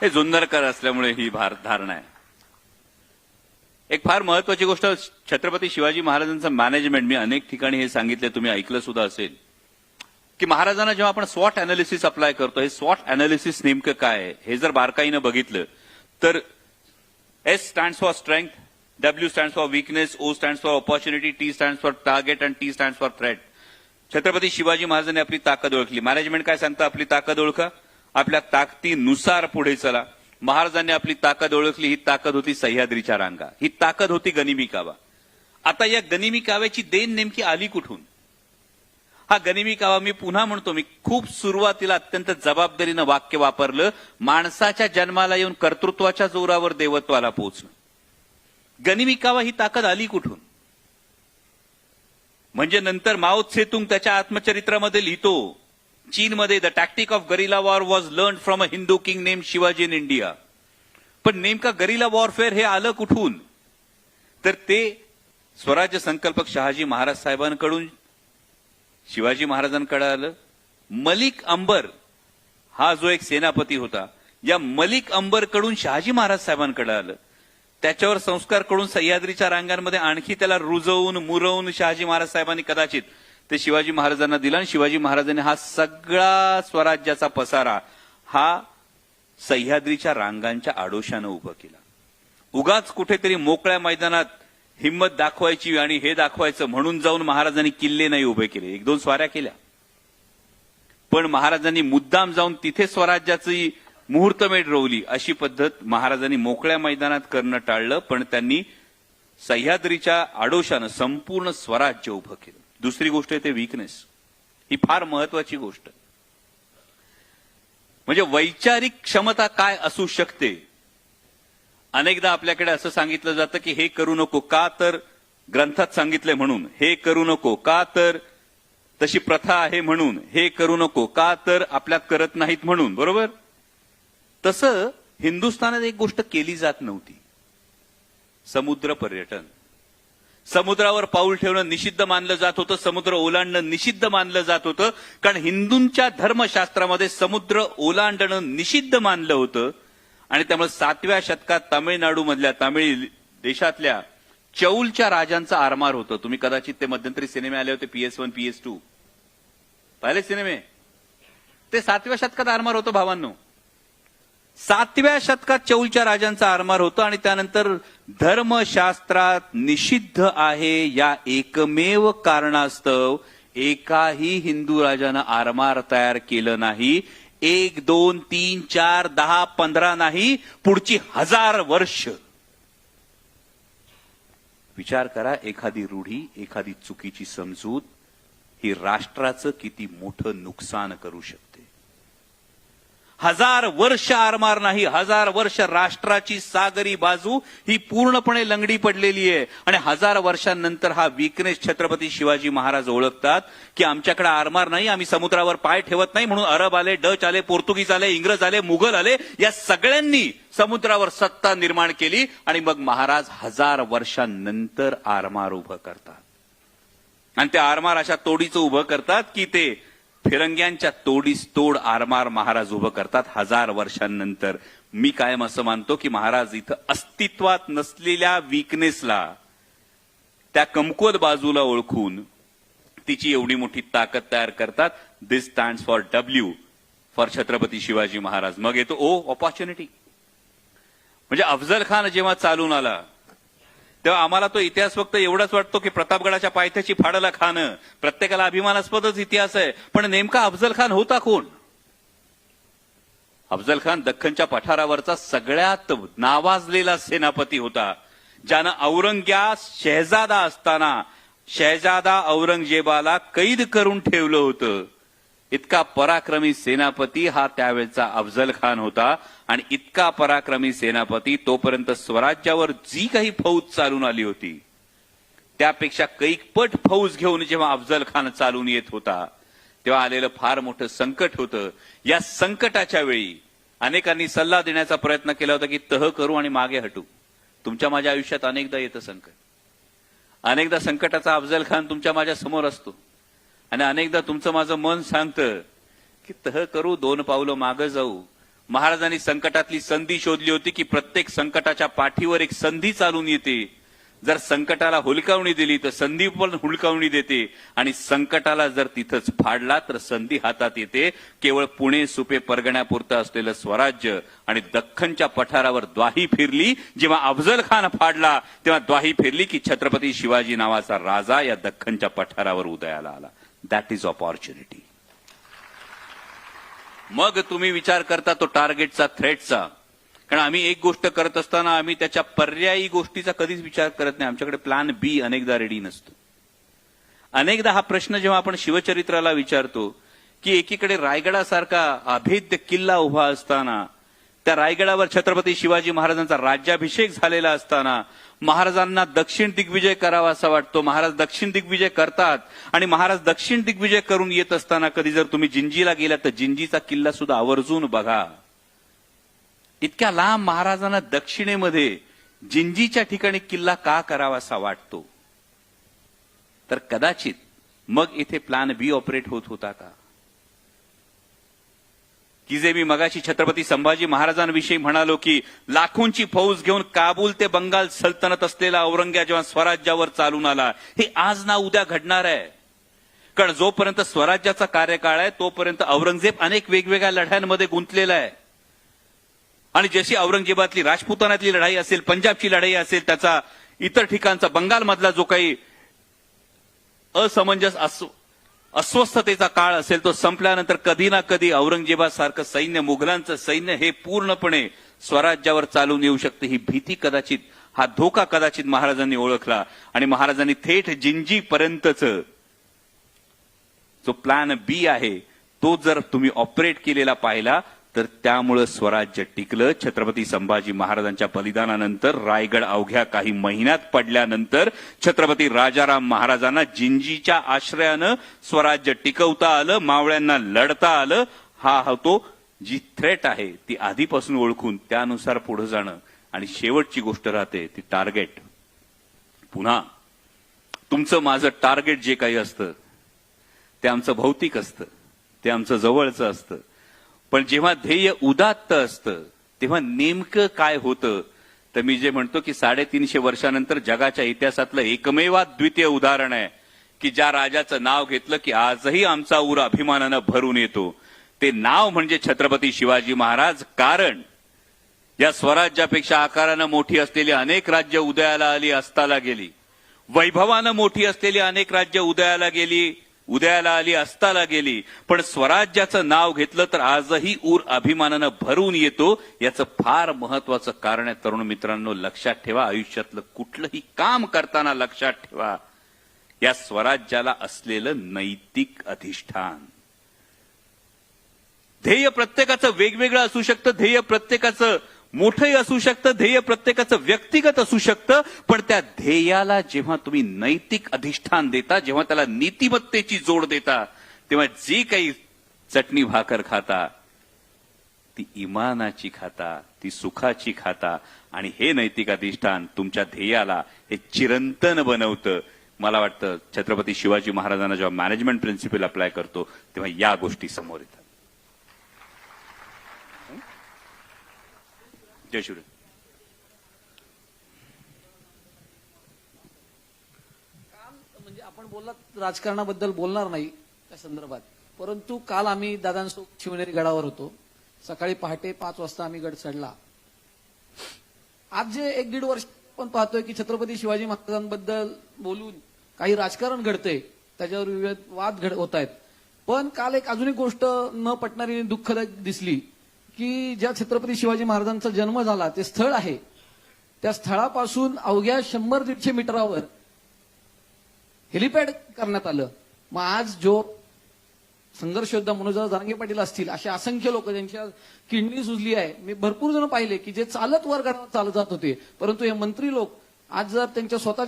हे जुन्नरकर असल्यामुळे ही धारणा आहे. एक फार महत्वाची गोष्ट, छत्रपती शिवाजी महाराजांचं मॅनेजमेंट, मी अनेक ठिकाणी हे सांगितले, तुम्ही ऐकलं सुद्धा असेल, की महाराजांना जेव्हा आपण स्वॉट अनालिसिस अप्लाय करतो, हे स्वॉट अनालिसिस नेमकं काय आहे हे जर बारकाईनं बघितलं तर S stands for strength, W stands for weakness, O stands for opportunity, T stands for target and T stands for threat. Chhatrapati Shivaji महाराजांनी आपली ताकद ओळखली. मॅनेजमेंट काय सांगतं? आपली ताकद ओळखा, आपल्या ताकदीनुसार पुढे चला. महाराजांनी आपली ताकद ओळखली. ही ताकद होती सह्याद्रीच्या रांगा, ही ताकद होती गनिमी कावा. आता या गनिमी काव्याची देण नेमकी आली कुठून? हा गनिमी कावा, मी पुन्हा म्हणतो, मी खूप सुरुवातीला अत्यंत जबाबदारीनं वाक्य वापरलं, माणसाच्या जन्माला येऊन कर्तृत्वाच्या जोरावर देवत्वाला पोहोचणं. गनिमी कावा ही ताकद आली कुठून? म्हणजे नंतर माओ त्से-तुंग त्याच्या आत्मचरित्रामध्ये लिहितो, चीनमध्ये the tactic of guerrilla war was learn from a Hindu king name Shivaji in India. पण नेमका गरिला वॉरफेअर हे आलं कुठून? तर ते स्वराज्य संकल्पक शहाजी महाराज साहेबांकडून शिवाजी महाराजांकडे आलं. मलिक अंबर हा जो एक सेनापती होता, या मलिक अंबर कडून शहाजी महाराज साहेबांकडे आलं. त्याच्यावर संस्कार करून सह्याद्रीच्या रांगांमध्ये आणखी त्याला रुजवून मुरवून शहाजी महाराज साहेबांनी कदाचित ते शिवाजी महाराजांना दिला आणि शिवाजी महाराजांनी हा सगळा स्वराज्याचा पसारा हा सह्याद्रीच्या रांगांच्या आडोशानं उभं केला. उगाच कुठेतरी मोकळ्या मैदानात हिंमत दाखवायची आणि हे दाखवायचं म्हणून जाऊन महाराजांनी किल्ले नाही उभे केले. एक दोन स्वाऱ्या केल्या, पण महाराजांनी मुद्दाम जाऊन तिथे स्वराज्याची मुहूर्तमेढ रोवली. अशी पद्धत महाराजांनी मोकळ्या मैदानात करणं टाळलं, पण त्यांनी सह्याद्रीच्या आडोशानं संपूर्ण स्वराज्य उभं केलं. दुसरी गोष्ट आहे ते वीकनेस. ही फार महत्वाची गोष्ट. म्हणजे वैचारिक क्षमता काय असू शकते. अनेकदा आपल्याकडे असं सांगितलं जातं की हे करू नको का, तर ग्रंथात सांगितलंय म्हणून. हे करू नको का, तर तशी प्रथा आहे म्हणून. हे करू नको का, तर आपल्यात करत नाहीत म्हणून. बरोबर. तसं हिंदुस्थानात एक गोष्ट केली जात नव्हती, समुद्र पर्यटन. समुद्रावर पाऊल ठेवणं निषिद्ध मानलं जात होतं, समुद्र ओलांडणं निषिद्ध मानलं जात होतं, कारण हिंदूंच्या धर्मशास्त्रामध्ये समुद्र ओलांडणं निषिद्ध मानलं होतं. आणि त्यामुळे 7व्या शतकात तामिळनाडूमधल्या तामिळ देशातल्या चौलच्या राजांचा आरमार होतं. तुम्ही कदाचित ते मध्यंतरी सिनेमे आले होते, PS1 PS2 पाहिले सिनेमे. ते 7व्या शतकात आरमार होतं भावांनो. 7व्या शतकात चौलच्या राजांचा आरमार होतं आणि त्यानंतर धर्मशास्त्रात निषिद्ध आहे या एकमेव कारणास्तव एकाही हिंदू राजानं आरमार तयार केलं नाही. 1 2 3 4 10 15 नाही, पुढची 1000 वर्ष. विचार करा, एखादी रूढी, एखादी चुकीची समजूत ही राष्ट्राचं किती मोठं नुकसान करू शकते. 1000 वर्ष आरमार नाही, 1000 वर्ष राष्ट्राची सागरी बाजू ही पूर्णपणे लंगडी पडलेली आहे. आणि 1000 वर्षांनंतर हा वीकनेस छत्रपती शिवाजी महाराज ओळखतात की आमच्याकडे आरमार नाही, आम्ही समुद्रावर पाय ठेवत नाही, म्हणून अरब आले, डच आले, पोर्तुगीज आले, इंग्रज आले, मुघल आले, या सगळ्यांनी समुद्रावर सत्ता निर्माण केली. आणि मग महाराज 1000 वर्षांनंतर आरमार उभं करतात. आणि ते आरमार अशा तोडीचं उभं करतात की ते फिरंग्यांच्या तोडीस तोड आरमार महाराज उभं करतात 1000 वर्षांनंतर. मी कायम असं मानतो की महाराज इथं अस्तित्वात नसलेल्या वीकनेसला, त्या कमकुवत बाजूला ओळखून तिची एवढी मोठी ताकद तयार करतात. This stands for W for Chhatrapati Shivaji Maharaj. मग येतो O, ऑपॉर्च्युनिटी. म्हणजे अफजल खान जेव्हा चालून आला तेव्हा आम्हाला तो इतिहास फक्त एवढाच वाटतो की प्रतापगडाच्या पायथ्याची फाडला खाणं, प्रत्येकाला अभिमानास्पदच इतिहास आहे. पण नेमका अफजल खान होता कोण? अफजल खान दख्खनच्या पठारावरचा सगळ्यात नावाजलेला सेनापती होता, ज्यानं औरंग्या शहजादा असताना शहजादा औरंगजेबाला कैद करून ठेवलं होतं. इतका पराक्रमी सेनापती हा त्यावेळचा अफजल खान होता. आणि इतका पराक्रमी सेनापती तोपर्यंत स्वराज्यावर जी काही फौज चालून आली होती त्यापेक्षा कैकपट फौज घेऊन जेव्हा अफजल खान चालून येत होता तेव्हा आलेलं फार मोठं संकट होतं. या संकटाच्या वेळी अनेकांनी सल्ला देण्याचा प्रयत्न केला होता की तह करू आणि मागे हटू. तुमच्या माझ्या आयुष्यात अनेकदा येतं संकट. अनेकदा संकटाचा अफजल खान तुमच्या माझ्या समोर असतो आणि अनेकदा तुमचं माझं मन सांगतं की तह करू, 2 पावलं मागं जाऊ. महाराजांनी संकटातली संधी शोधली होती की प्रत्येक संकटाच्या पाठीवर एक संधी चालून येते. जर संकटाला हुलकावणी दिली तर संधी पण हुलकावणी देते. आणि संकटाला जर तिथंच फाडला तर संधी हातात येते. केवळ पुणे सुपे परगण्यापुरतं असलेलं स्वराज्य आणि दख्खनच्या पठारावर द्वाही फिरली. जेव्हा अफजल खान फाडला तेव्हा द्वाही फिरली की छत्रपती शिवाजी नावाचा राजा या दख्खनच्या पठारावर उदयाला आला. That is opportunity. मग तुम्ही विचार करता तो टार्गेटचा, थ्रेटचा. कारण आम्ही एक गोष्ट करत असताना आम्ही त्याच्या पर्यायी गोष्टीचा कधीच विचार करत नाही. आमच्याकडे प्लॅन B अनेकदा रेडी नसतो. अनेकदा हा प्रश्न जेव्हा आपण शिवचरित्राला विचारतो की एकीकडे रायगडासारखा अभेद्य किल्ला उभा असताना, त्या रायगडावर छत्रपती शिवाजी महाराजांचा राज्याभिषेक झालेला असताना महाराजांना दक्षिण दिग्विजय करावा असा वाटतो. महाराज दक्षिण दिग्विजय करतात आणि महाराज दक्षिण दिग्विजय करून येत असताना कधी जर तुम्ही जिंजीला गेलात तर जिंजीचा किल्ला सुद्धा आवर्जून बघा. इतक्या लांब महाराजांना दक्षिणेमध्ये जिंजीच्या ठिकाणी किल्ला का करावासा वाटतो? तर कदाचित मग इथे प्लॅन बी ऑपरेट होत होता का? की जे मी मगाशी छत्रपती संभाजी महाराजांविषयी म्हणालो की लाखोंची फौज घेऊन काबूल ते बंगाल सल्तनत असलेला औरंगजेब जेव्हा स्वराज्यावर चालून आला, हे आज ना उद्या घडणार आहे. कारण जोपर्यंत स्वराज्याचा कार्यकाळ आहे तोपर्यंत औरंगजेब अनेक वेगवेगळ्या लढ्यांमध्ये गुंतलेला आहे. आणि जशी औरंगजेबातली राजपुतानातली लढाई असेल, पंजाबची लढाई असेल, त्याचा इतर ठिकाणचा बंगालमधला जो काही असमंजस अस्वस्थतेचा काळ असेल तो संपल्यानंतर कधी ना कधी औरंगजेबासारखं सैन्य, मुघलांचं सैन्य हे पूर्णपणे स्वराज्यावर चालून येऊ शकते. ही भीती कदाचित, हा धोका कदाचित महाराजांनी ओळखला आणि महाराजांनी थेट जिंजीपर्यंतच जो प्लॅन बी आहे तो जर तुम्ही ऑपरेट केलेला पाहिला तर त्यामुळे स्वराज्य टिकलं. छत्रपती संभाजी महाराजांच्या बलिदानानंतर रायगड अवघ्या काही महिन्यात पडल्यानंतर छत्रपती राजाराम महाराजांना जिंजीच्या आश्रयानं स्वराज्य टिकवता आलं, मावळ्यांना लढता आलं. हा होतो जी थ्रेट आहे ती आधीपासून ओळखून त्यानुसार पुढे जाणं. आणि शेवटची गोष्ट राहते ती टार्गेट. पुन्हा तुमचं माझं टार्गेट जे काही असतं ते आमचं भौतिक असतं, ते आमचं जवळचं असतं. पण जेव्हा ध्येय उदात्त असतं तेव्हा नेमकं काय होतं? तर मी जे म्हणतो की 350 वर्षानंतर जगाच्या इतिहासातलं एकमेवाद्वितीय उदाहरण आहे की ज्या राजाचं नाव घेतलं की आजही आमचा ऊर अभिमानानं भरून येतो. ते नाव म्हणजे छत्रपती शिवाजी महाराज. कारण या स्वराज्यापेक्षा आकारानं मोठी असलेली अनेक राज्य उदयाला आली, अस्ताला गेली. वैभवानं मोठी असलेली अनेक राज्य उदयाला आली, अस्ताला गेली. पण स्वराज्याचं नाव घेतलं तर आजही ऊर अभिमानानं भरून येतो. याचं फार महत्वाचं कारण आहे. तरुण मित्रांनो, लक्षात ठेवा, आयुष्यातलं कुठलंही काम करताना लक्षात ठेवा या स्वराज्याला असलेलं नैतिक अधिष्ठान. ध्येय प्रत्येकाचं वेगवेगळं असू शकतं, ध्येय प्रत्येकाचं मोठंही असू शकतं, ध्येय प्रत्येकाचं व्यक्तिगत असू शकतं. पण त्या ध्येयाला जेव्हा तुम्ही नैतिक अधिष्ठान देता, जेव्हा त्याला नीतिमत्तेची जोड देता, तेव्हा जी काही चटणी भाकर खाता ती इमानाची खाता, ती सुखाची खाता. आणि हे नैतिक अधिष्ठान तुमच्या ध्येयाला हे चिरंतन बनवतं. मला वाटतं छत्रपती शिवाजी महाराजांना जेव्हा मॅनेजमेंट प्रिन्सिपल अप्लाय करतो तेव्हा या गोष्टी समोर येतात. जय शिवराय. म्हणजे आपण बोललात, राजकारणाबद्दल बोलणार नाही त्या संदर्भात, परंतु काल आम्ही दादांसोबत शिवनेरी गडावर होतो. सकाळी पहाटे 5 वाजता आम्ही गड चढला. आज जे 1-1.5 वर्ष आपण पाहतोय की छत्रपती शिवाजी महाराजांबद्दल बोलून काही राजकारण घडतंय, त्याच्यावर विविध वाद होत आहेत. पण काल एक अजून एक गोष्ट न पटणारी, दुःखदायक दिसली की ज्या छत्रपती शिवाजी महाराजांचा जन्म झाला ते स्थळ आहे, त्या स्थळापासून अवघ्या 100-150 मीटरावर हेलिपॅड करण्यात आलं. मग आज जो संघर्ष योद्धा मनोजदादा जरांगे पाटील असतील, असे असंख्य लोक ज्यांच्या किडनी सुजली आहे, मी भरपूर जण पाहिले की जे चालत वर गडावर चालत जात होते. परंतु हे मंत्री लोक आज जर त्यांच्या स्वतः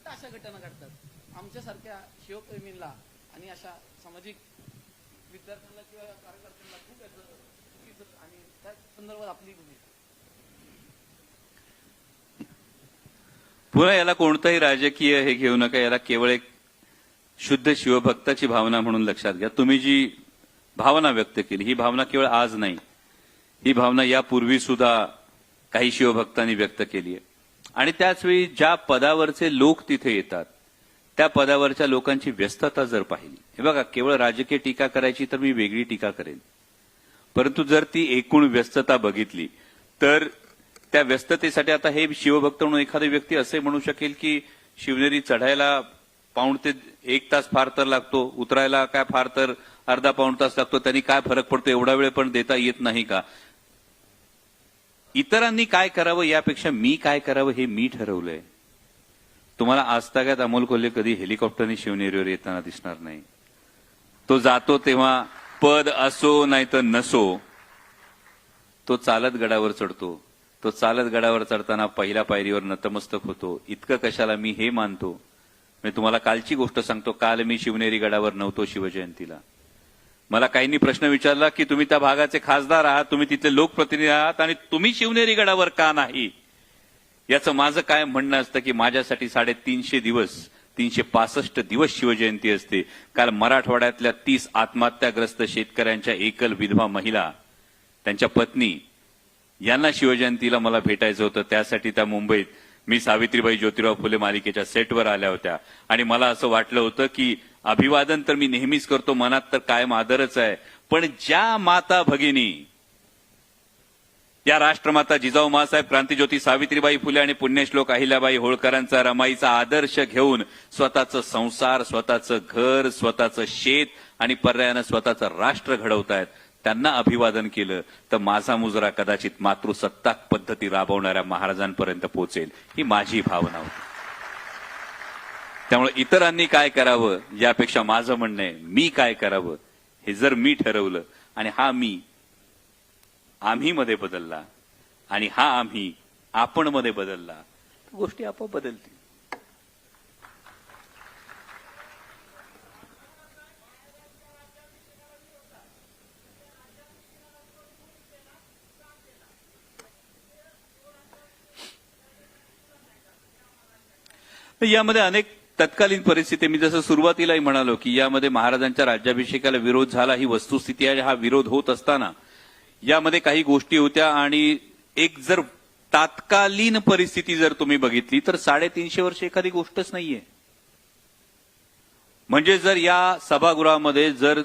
अशा घटना घडतात. आमच्यासारख्या शिवप्रेमींना आणि अशा सामाजिक विद्यार्थ्यांना किंवा कार्यकर्त्यांना खूप याचं चुकीचं, आणि त्या संदर्भात आपली भूमिका. पुन्हा याला कोणतंही राजकीय हे घेऊ नका. याला केवळ एक शुद्ध शिवभक्ताची भावना म्हणून लक्षात घ्या. तुम्ही जी भावना व्यक्त केली ही भावना केवळ आज नाही, ही भावना यापूर्वी सुद्धा काही शिवभक्तांनी व्यक्त केली आहे. आणि त्याचवेळी ज्या पदावरचे लोक तिथे येतात त्या पदावरच्या लोकांची व्यस्तता जर पाहिली, हे बघा, केवळ राजकीय टीका करायची तर मी वेगळी टीका करेन, परंतु जर ती एकूण व्यस्तता बघितली तर त्या व्यस्ततेसाठी आता हे शिवभक्त म्हणून एखादी व्यक्ती असे म्हणू शकेल की शिवनेरी चढायला 1 ते 1 तास फार तर लागतो, उतरायला काय फार तर अर्धा-पाऊण तास लागतो, त्यांनी काय फरक पडतो, एवढा वेळ पण देता येत नाही का? इतरांनी काय करावं यापेक्षा मी काय करावं हे मी ठरवलंय. तुम्हाला आजतागायत अमोल कोल्हे कधी हेलिकॉप्टरने शिवनेरीवर येताना दिसणार नाही. तो जातो तेव्हा पद असो नाही तर नसो तो चालत गडावर चढतो. तो चालत गडावर चढताना पहिल्या पायरीवर नतमस्तक होतो. इतकं कशाला, मी हे मानतो. मी तुम्हाला कालची गोष्ट सांगतो. काल मी शिवनेरी गडावर नव्हतो शिवजयंतीला. मला काहींनी प्रश्न विचारला की तुम्ही त्या भागाचे खासदार आहात, तुम्ही तिथले लोकप्रतिनिधी आहात आणि तुम्ही शिवनेरी गडावर का नाही. याचं माझं काय म्हणणं असतं की माझ्यासाठी 350 दिवस 365 दिवस शिवजयंती असते. काल मराठवाड्यातल्या 30 आत्महत्याग्रस्त शेतकऱ्यांच्या एकल विधवा महिला, त्यांच्या पत्नी यांना शिवजयंतीला मला भेटायचं होतं. त्यासाठी त्या मुंबईत मी सावित्रीबाई ज्योतिराव फुले मालिकेच्या सेटवर आल्या होत्या आणि मला असं वाटलं होतं की अभिवादन तर मी नेहमीच करतो, मनात तर कायम आदरच आहे, पण ज्या माता भगिनी, या राष्ट्रमाता जिजाऊ माँसाहेब, क्रांतिज्योती सावित्रीबाई फुले आणि पुण्यश्लोक अहिल्याबाई होळकरांचा, रमाईचा आदर्श घेऊन स्वतःचं संसार, स्वतःचं घर, स्वतःचं शेत आणि पर्यायानं स्वतःचं राष्ट्र घडवतायत, त्यांना अभिवादन केलं तर माझा मुजरा कदाचित मातृसत्ताक पद्धती राबवणाऱ्या महाराजांपर्यंत पोहोचेल, ही माझी भावना होती. त्यामुळे इतरांनी काय करावं यापेक्षा माझं म्हणणं आहे, मी काय करावं हे जर मी ठरवलं आणि हा मी आम्ही मध्ये बदलला आणि हा आम्ही आपण मध्ये बदलला, तर गोष्टी आपोआप बदलतील. यामध्ये अनेक तत्कालीन परिस्थिती, मी जसं सुरुवातीलाही म्हणालो की यामध्ये महाराजांच्या राज्याभिषेकाला विरोध झाला, ही वस्तुस्थिती आहे. हा विरोध होत असताना यामध्ये काही गोष्टी होत्या आणि एक जर तात्कालीन परिस्थिती जर तुम्ही बघितली तर 350 वर्ष एखादी गोष्टच नाहीये. म्हणजे जर या सभागृहामध्ये जर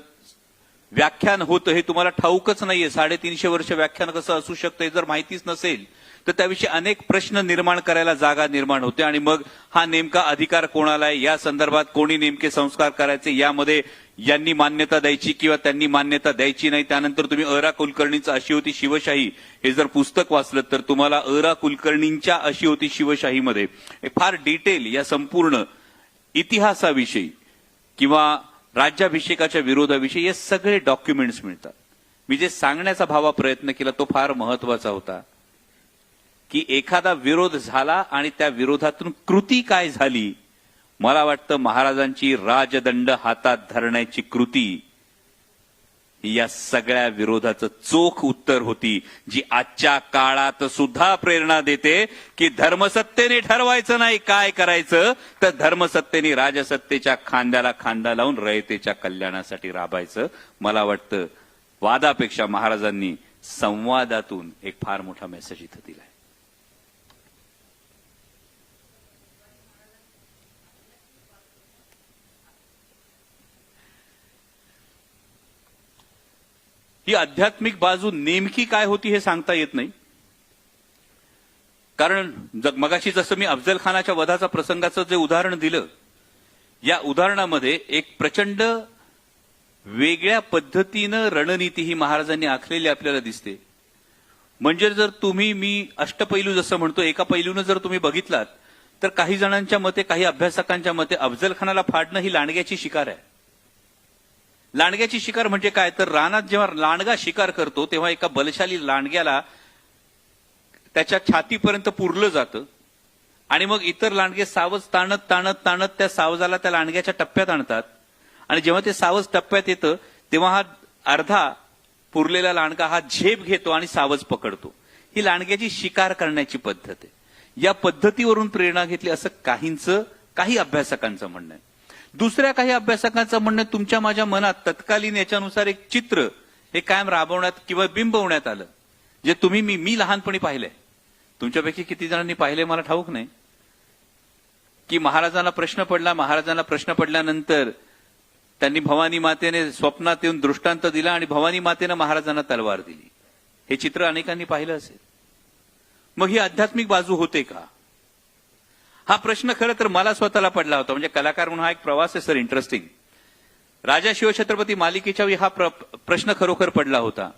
व्याख्यान होतं हे तुम्हाला ठाऊकच नाहीये, 350 वर्ष व्याख्यान कसं असू शकतं हे जर माहितीच नसेल तर त्याविषयी अनेक प्रश्न निर्माण करायला जागा निर्माण होते. आणि मग हा नेमका अधिकार कोणाला आहे, या संदर्भात कोणी नेमके संस्कार करायचे, यामध्ये यांनी मान्यता द्यायची किंवा त्यांनी मान्यता द्यायची नाही. त्यानंतर तुम्ही अ.रा. कुलकर्णींचं अशी होती शिवशाही हे जर पुस्तक वाचलं तर तुम्हाला अ.रा. कुलकर्णींच्या अशी होती शिवशाहीमध्ये फार डिटेल या संपूर्ण इतिहासाविषयी किंवा राज्याभिषेकाच्या विरोधाविषयी हे सगळे डॉक्युमेंट्स मिळतात. मी जे सांगण्याचा भावा प्रयत्न केला तो फार महत्वाचा होता की एखादा विरोध झाला आणि त्या विरोधातून कृती काय झाली. मला वाटतं महाराजांची राजदंड हातात धरण्याची कृती ही या सगळ्या विरोधाचं चोख उत्तर होती, जी आजच्या काळात सुद्धा प्रेरणा देते की धर्मसत्तेने ठरवायचं नाही काय करायचं, तर धर्मसत्तेने राजसत्तेच्या खांद्याला खांदा लावून रयतेच्या कल्याणासाठी राबायचं. मला वाटतं वादापेक्षा महाराजांनी संवादातून एक फार मोठा मेसेज इथं दिलाय. ही आध्यात्मिक बाजू नेमकी काय होती हे सांगता येत नाही. कारण मगाशी जसं मी अफजल खानाच्या वधाचा प्रसंगाचं जे उदाहरण दिलं, या उदाहरणामध्ये एक प्रचंड वेगळ्या पद्धतीनं रणनीती ही महाराजांनी आखलेली आपल्याला दिसते. म्हणजे जर तुम्ही, मी अष्टपैलू जसं म्हणतो, एका पैलूनं जर तुम्ही बघितलात तर काही जणांच्या मते, काही अभ्यासकांच्या मते अफजल खानाला फाडणं ही लांडग्याची शिकार आहे. लांडग्याची शिकार म्हणजे काय, तर रानात जेव्हा लांडगा शिकार करतो तेव्हा एका बलशाली लांडग्याला त्याच्या छातीपर्यंत पुरलं जातं आणि मग इतर लांडगे सावज ताणत ताणत ताणत त्या सावजाला त्या लांडग्याच्या टप्प्यात आणतात आणि जेव्हा ते सावज टप्प्यात येतं तेव्हा हा अर्धा पुरलेला लांडगा हा झेप घेतो आणि सावज पकडतो. ही लांडग्याची शिकार करण्याची पद्धत आहे. या पद्धतीवरून प्रेरणा घेतली असं काही अभ्यासकांचं म्हणणं आहे. दुसऱ्या काही अभ्यासकांचं म्हणणं, तुमच्या माझ्या मनात तत्कालीन याच्यानुसार एक चित्र हे कायम राबवण्यात किंवा बिंबवण्यात आलं, जे तुम्ही मी लहानपणी पाहिलंय. तुमच्यापैकी किती जणांनी पाहिले मला ठाऊक नाही, की महाराजांना प्रश्न पडल्यानंतर त्यांनी भवानी मातेने स्वप्नात येऊन दृष्टांत दिला आणि भवानी मातेनं महाराजांना तलवार दिली. हे चित्र अनेकांनी पाहिलं असेल. मग ही आध्यात्मिक बाजू होते का, हा प्रश्न खरं तर मला स्वतःला पडला होता. म्हणजे कलाकार म्हणून हा एक प्रवास आहे सर, इंटरेस्टिंग. राजा शिवछत्रपती मालिकेच्या वेळी हा प्रश्न खरोखर पडला होता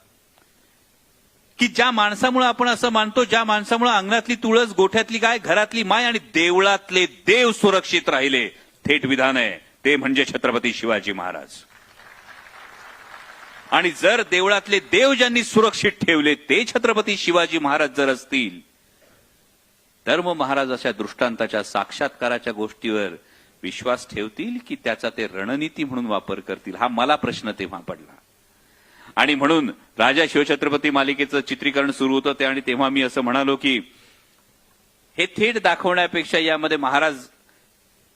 की ज्या माणसामुळे आपण असं मानतो, ज्या माणसामुळे अंगणातली तुळस, गोठ्यातली गाय, घरातली माय आणि देवळातले देव सुरक्षित राहिले, थेट विधान आहे ते म्हणजे छत्रपती शिवाजी महाराज. आणि जर देवळातले देव ज्यांनी सुरक्षित ठेवले ते छत्रपती शिवाजी महाराज जर असतील धर्म महाराजाच्या दृष्टांताच्या साक्षात्काराच्या गोष्टीवर विश्वास ठेवतील की त्याचा ते रणनीती म्हणून वापर करतील, हा मला प्रश्न तेव्हा पडला. आणि म्हणून राजा शिवछत्रपती मालिकेचं चित्रीकरण सुरू होतं आणि तेव्हा मी असं म्हणालो की हे थेट दाखवण्यापेक्षा यामध्ये महाराज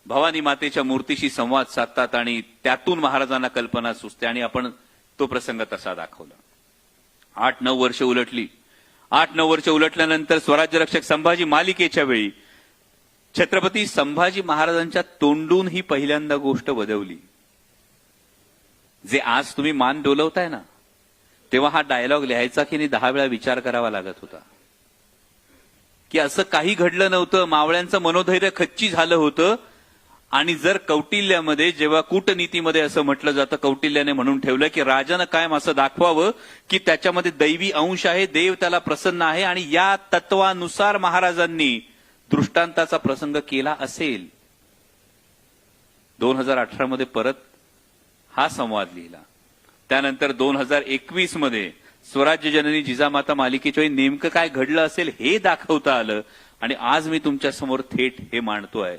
भवानी मातेच्या मूर्तीशी संवाद साधतात आणि त्यातून महाराजांना कल्पना सुचते आणि आपण तो प्रसंग तसा दाखवला. 8-9 वर्ष उलटली. 8-9 वर्ष उलटल्यानंतर स्वराज्य रक्षक संभाजी मालिकेच्या वेळी छत्रपती संभाजी महाराजांच्या तोंडून ही पहिल्यांदा गोष्ट वदवली. जे आज तुम्ही मान डोलवताय ना, तेव्हा हा डायलॉग लिहायचा की नाही 10 वेळा विचार करावा लागत होता. की असं काही घडलं नव्हतं, मावळ्यांचं मनोधैर्य खच्ची झालं होतं. आणि जर कौटिल्यामध्ये जेव्हा कूटनीतीमध्ये असं म्हटलं जातं, कौटिल्याने म्हणून ठेवलं की राजानं कायम असं दाखवावं की त्याच्यामध्ये दैवी अंश आहे, देव त्याला प्रसन्न आहे, आणि या तत्वानुसार महाराजांनी दृष्टांताचा प्रसंग केला असेल. 2018 मध्ये परत हा संवाद लिहिला. त्यानंतर 2021 मध्ये स्वराज्य जननी जिजामाता मालिकेच्या वेळी नेमकं काय घडलं असेल हे दाखवता आलं. आणि आज मी तुमच्या समोर थेट हे मांडतोय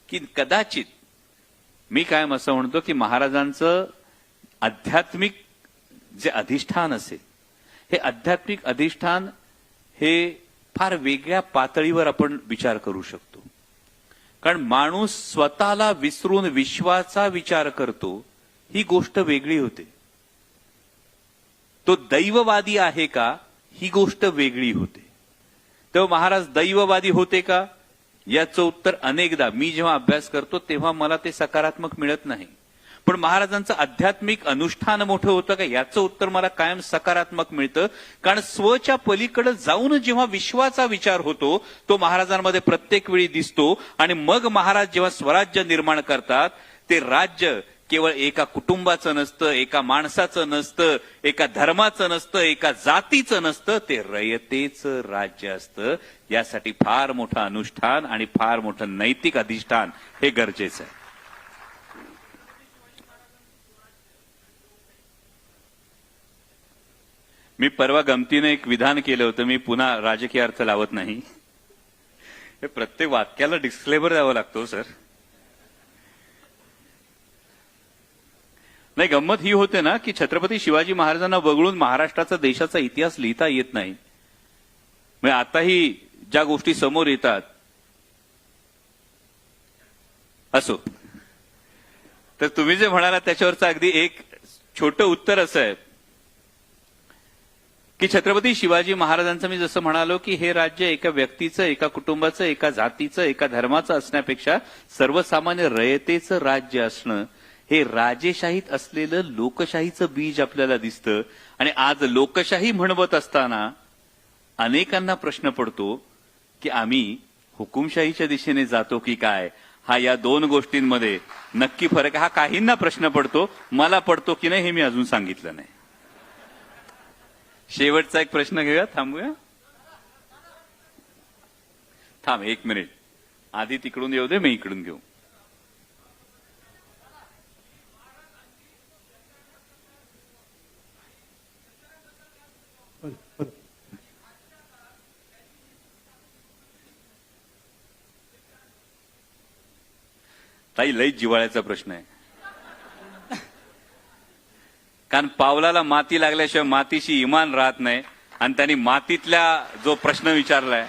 की कदाचित मी कायम असं म्हणतो की महाराजांचं आध्यात्मिक जे अधिष्ठान असेल, हे आध्यात्मिक अधिष्ठान हे फार वेगळ्या पातळीवर आपण विचार करू शकतो. कारण माणूस स्वतःला विसरून विश्वाचा विचार करतो, ही गोष्ट वेगळी होते. तो दैववादी आहे का, ही गोष्ट वेगळी होते. तेव्हा महाराज दैववादी होते का, याचं उत्तर अनेकदा मी जेव्हा अभ्यास करतो तेव्हा मला ते सकारात्मक मिळत नाही. पण महाराजांचं आध्यात्मिक अनुष्ठान मोठं होतं का, याचं उत्तर मला कायम सकारात्मक मिळतं. कारण स्वच्या पलीकडे जाऊन जेव्हा विश्वाचा विचार होतो तो महाराजांमध्ये प्रत्येक वेळी दिसतो. आणि मग महाराज जेव्हा स्वराज्य निर्माण करतात, ते राज्य केवळ एका कुटुंबाचं नसतं, एका माणसाचं नसतं, एका धर्माचं नसतं, एका जातीचं नसतं, ते रयतेचं राज्य असतं. यासाठी फार मोठं अनुष्ठान आणि फार मोठं नैतिक अधिष्ठान हे गरजेचं आहे. मी परवा गमतीने एक विधान केलं होतं, मी पुन्हा राजकीय अर्थ लावत नाही. हे प्रत्येक वाक्याला डिस्क्लेमर द्यावं लागतो सर. नाही, गंमत ही होते ना की छत्रपती शिवाजी महाराजांना वगळून महाराष्ट्राचा देशाचा इतिहास लिहिता येत नाही. म्हणजे आताही ज्या गोष्टी समोर येतात असो, तर तुम्ही जे म्हणाला त्याच्यावरचं अगदी एक छोटं उत्तर असं आहे की छत्रपती शिवाजी महाराजांचं मी जसं म्हणालो की हे राज्य एका व्यक्तीचं, एका कुटुंबाचं, एका जातीचं, एका धर्माचं असण्यापेक्षा सर्वसामान्य रयतेचं राज्य असणं, हे राजेशाहीत असलेलं लोकशाहीचं बीज आपल्याला दिसतं. आणि आज लोकशाही म्हणवत असताना अनेकांना प्रश्न पडतो की आम्ही हुकुमशाहीच्या दिशेने जातो की काय. हा या दोन गोष्टींमध्ये नक्की फरक आहे. हा काहींना प्रश्न पडतो, मला पडतो की नाही हे मी अजून सांगितलं नाही. शेवटचा एक प्रश्न घेऊया, थांबूया. थांब 1 मिनिट, आधी तिकडून येऊ दे, मी इकडून घेऊ. ताई, लई जिव्हाळ्याचा प्रश्न आहे. कारण पावलाला माती लागल्याशिवाय मातीशी इमान राहत नाही. आणि त्यांनी मातीतल्या जो प्रश्न विचारलाय,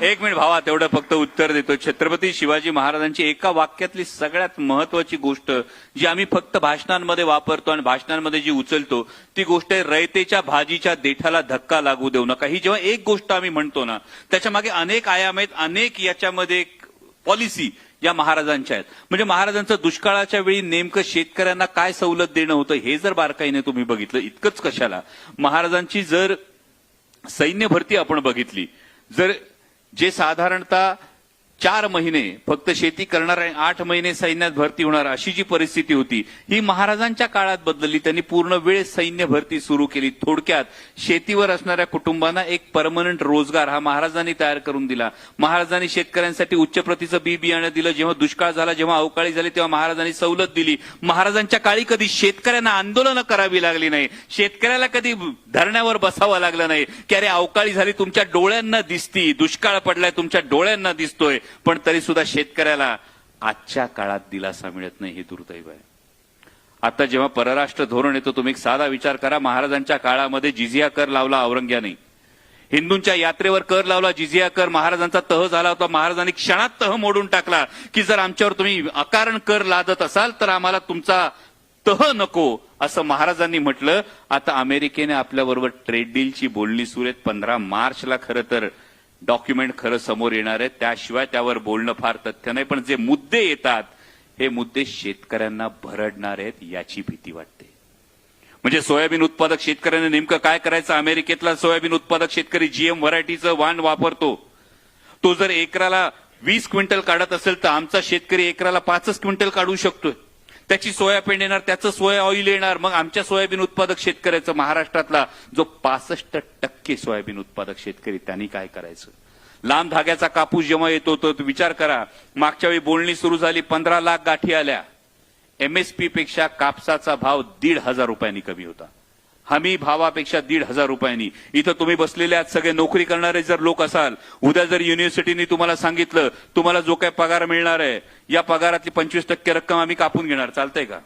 1 मिनिट भावा, तेवढं फक्त उत्तर देतो. छत्रपती शिवाजी महाराजांची एका वाक्यातली सगळ्यात महत्वाची गोष्ट जी आम्ही फक्त भाषणांमध्ये वापरतो आणि भाषणांमध्ये जी उचलतो ती गोष्ट आहे, रयतेच्या भाजीच्या देठाला धक्का लागू देऊ नका. ही जेव्हा एक गोष्ट आम्ही म्हणतो ना, त्याच्या मागे अनेक आयाम आहेत, अनेक याच्यामध्ये पॉलिसी या महाराजांच्या आहेत. म्हणजे महाराजांचं दुष्काळाच्या वेळी नेमकं शेतकऱ्यांना काय सवलत देणं होतं हे जर बारकाईने तुम्ही बघितलं, इतकंच कशाला, महाराजांची जर सैन्य भरती आपण बघितली, जर जे साधारणतः 4 महिने फक्त शेती करणार आणि 8 महिने सैन्यात भरती होणार अशी जी परिस्थिती होती ही महाराजांच्या काळात बदलली. त्यांनी पूर्ण वेळ सैन्य भरती सुरू केली. थोडक्यात शेतीवर असणाऱ्या कुटुंबांना एक परमनंट रोजगार हा महाराजांनी तयार करून दिला. महाराजांनी शेतकऱ्यांसाठी उच्च प्रतीचं बी बियाणं दिलं. जेव्हा दुष्काळ झाला, जेव्हा अवकाळी झाली, तेव्हा महाराजांनी सवलत दिली. महाराजांच्या काळी कधी शेतकऱ्यांना आंदोलनं करावी लागली नाही. शेतकऱ्याला कधी धरण्यावर बसावं लागलं नाही की अरे अवकाळी झाली, तुमच्या डोळ्यांना दिसती, दुष्काळ पडलाय, तुमच्या डोळ्यांना दिसतोय, पण तरी सुद्धा शेतकऱ्याला आजच्या काळात दिलासा मिळत नाही. हे दुर्दैव आहे. आता जेव्हा परराष्ट्र धोरण येतो, तुम्ही एक साधा विचार करा. महाराजांच्या काळामध्ये जिझिया कर लावला औरंग्याने, हिंदूंच्या यात्रेवर कर लावला, जिझिया कर. महाराजांचा तह झाला होता. महाराजांनी क्षणात तह मोडून टाकला की जर आमच्यावर तुम्ही अकारण कर लादत असाल तर आम्हाला तुमचा तह नको, असं महाराजांनी म्हटलं. आता अमेरिकेने आपल्याबरोबर ट्रेड डीलची बोलणी सुरू आहेत. 15 मार्चला खरं तर डॉक्युमेंट खरं समोर येणार आहे. त्याशिवाय त्यावर बोलणं फार तथ्य नाही. पण जे मुद्दे येतात हे मुद्दे शेतकऱ्यांना भरडणार आहेत याची भीती वाटते. म्हणजे सोयाबीन उत्पादक शेतकऱ्यांनी नेमकं काय करायचं? अमेरिकेतला सोयाबीन उत्पादक शेतकरी जीएम व्हरायटीचं वाण वापरतो. तो जर एकराला 20 क्विंटल काढत असेल तर आमचा शेतकरी एकराला 5 क्विंटल काढू शकतोय. त्याची सोयाबीन येणार, त्याचं सोया ऑइल येणार. मग आमच्या सोयाबीन उत्पादक शेतकऱ्याचं, महाराष्ट्रातला जो 65% सोयाबीन उत्पादक शेतकरी, त्यांनी काय करायचं? लांब धाग्याचा कापूस जेव्हा येतो तो विचार करा. मागच्या वेळी बोलणी सुरू झाली, 15 लाख गाठी आल्या. एमएसपी पेक्षा कापसाचा भाव 1,500 रुपयांनी कमी होता. हमी भावापेक्षा 1,500 रुपयांनी. इथं तुम्ही बसलेले आहात सगळे नोकरी करणारे जर लोक असाल, उद्या जर युनिव्हर्सिटीने तुम्हाला सांगितलं तुम्हाला जो काही पगार मिळणार आहे या पगारातली 25% रक्कम आम्ही कापून घेणार, चालतंय का?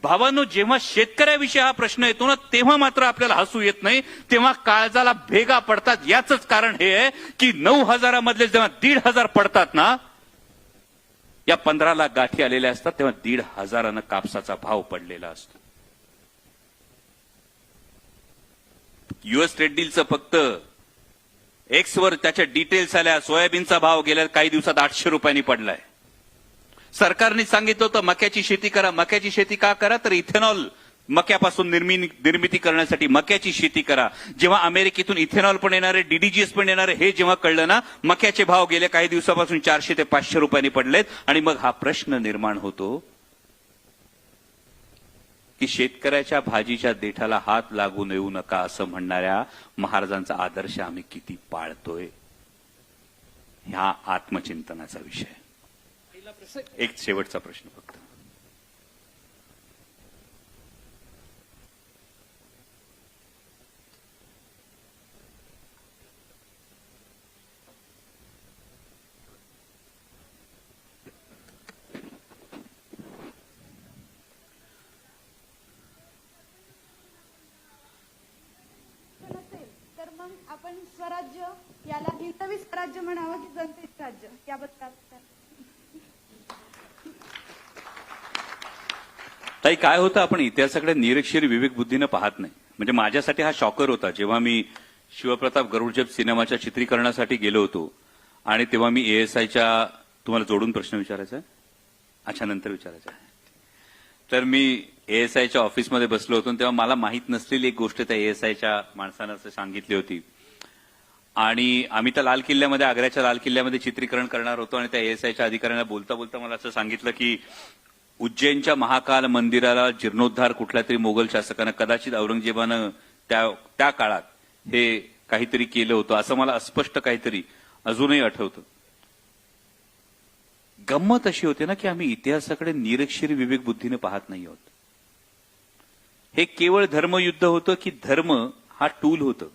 भावांनो, जेव्हा शेतकऱ्याविषयी हा प्रश्न येतो ना तेव्हा मात्र आपल्याला हसू येत नाही. तेव्हा काळजाला भेगा पडतात. याच कारण हे आहे की 9,000 मधले जेव्हा 1,500 पडतात ना, या 15 लाख गाठी आलेल्या असतात तेव्हा 1,500 कापसाचा भाव पडलेला असतो. युएस ट्रेड डीलचं फक्त एक्स वर त्याच्या डिटेल्स आल्या. सोयाबीनचा भाव गेल्या काही दिवसात 800 रुपयांनी पडलाय. सरकारने सांगितलं होतं मक्याची शेती करा. मक्याची शेती का करा? तर इथेनॉल मक्यापासून निर्मिती करण्यासाठी मक्याची शेती करा. जेव्हा अमेरिकेतून इथेनॉल पण येणार आहे, डीडीजीएस पण येणार आहे, हे जेव्हा कळलं ना, मक्याचे भाव गेल्या काही दिवसापासून 400 ते 500 रुपयांनी पडलेत. आणि मग हा प्रश्न निर्माण होतो की शेतकऱ्याच्या भाजीच्या देठाला हात लागू येऊ नका असं म्हणणाऱ्या महाराजांचा आदर्श आम्ही किती पाळतोय, ह्या आत्मचिंतनाचा विषय. एक शेवटचा प्रश्न फक्त. तर मग आपण स्वराज्य याला हिंदवी स्वराज्य म्हणावं की जनतेचे राज्य, याबद्दल ताई काय होतं, आपण इतिहासाकडे निरक्षर विवेक बुद्धीनं पाहत नाही. म्हणजे माझ्यासाठी हा शॉकर होता जेव्हा मी शिवप्रताप गरुडजप सिनेमाच्या चित्रीकरणासाठी गेलो होतो आणि तेव्हा मी एएसआयच्या, तुम्हाला जोडून प्रश्न विचारायचा आहे? अच्छा, नंतर विचारायचा आहे. तर मी एएसआयच्या ऑफिसमध्ये बसलो होतो तेव्हा मला माहित नसलेली एक गोष्ट त्या एएसआयच्या माणसानं असं सांगितली होती. आणि आम्ही त्या लाल किल्ल्यामध्ये, आग्र्याच्या लाल किल्ल्यामध्ये चित्रीकरण करणार होतो आणि त्या एएसआयच्या अधिकाऱ्यांना बोलता बोलता मला असं सांगितलं की उज्जैनच्या महाकाल मंदिराला जीर्णोद्धार कुठल्या तरी मोगल शासकानं, कदाचित औरंगजेबानं त्या काळात हे काहीतरी केलं होतं, असं मला अस्पष्ट काहीतरी अजूनही आठवतं. गंमत अशी होते ना की आम्ही इतिहासाकडे निरक्षर विवेक बुद्धीने पाहत नाही आहोत. हे केवळ धर्मयुद्ध होतं की धर्म हा टूल होतं.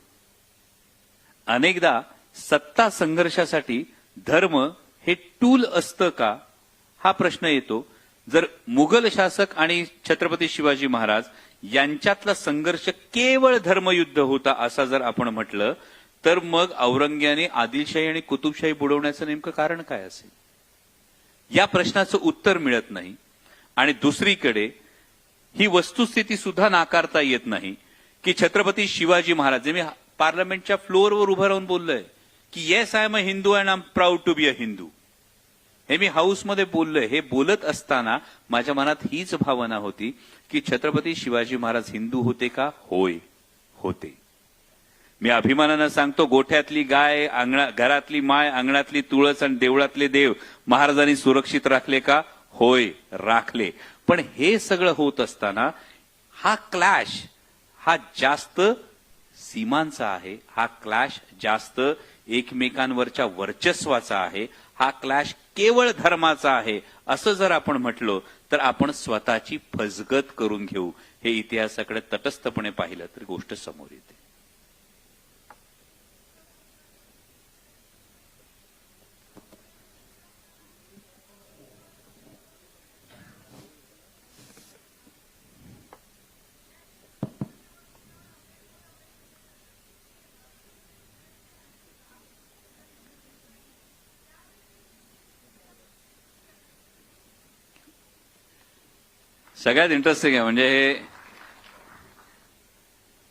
अनेकदा सत्ता संघर्षासाठी धर्म हे टूल असतं का हा प्रश्न येतो. जर मुघल शासक आणि छत्रपती शिवाजी महाराज यांच्यातला संघर्ष केवळ धर्मयुद्ध होता असं जर आपण म्हटलं तर मग औरंग्याने आदिलशाही आणि कुतुबशाही बुडवण्याचं नेमकं कारण काय असेल, या प्रश्नाचं उत्तर मिळत नाही. आणि दुसरीकडे ही वस्तुस्थिती सुद्धा नाकारता येत नाही की छत्रपती शिवाजी महाराज, मी पार्लमेंटच्या फ्लोअरवर उभं राहून बोललोय की yes I am a Hindu and I am proud to be a Hindu, हे मी हाऊसमध्ये बोललोय. हे बोलत असताना माझ्या मनात हीच भावना होती की छत्रपती शिवाजी महाराज हिंदू होते का? होय, होते. मी अभिमानानं सांगतो, गोठ्यातली गाय, घरातली माय, अंगणातली तुळस आणि देवळातले देव महाराजांनी सुरक्षित राखले का? होय, राखले. पण हे सगळं होत असताना हा क्लॅश हा जास्त सीमांचा आहे, हा क्लॅश जास्त एकमेकांवरच्या वर्चस्वाचा आहे, हा क्लॅश केवळ धर्माचा आहे, असं जर आपण म्हटलं तर आपण स्वतःची फसगत करून घेऊ. हे इतिहासाकडे तटस्थपणे पाहिलं तर गोष्ट समोर येते. सगळ्यात इंटरेस्टिंग आहे म्हणजे हे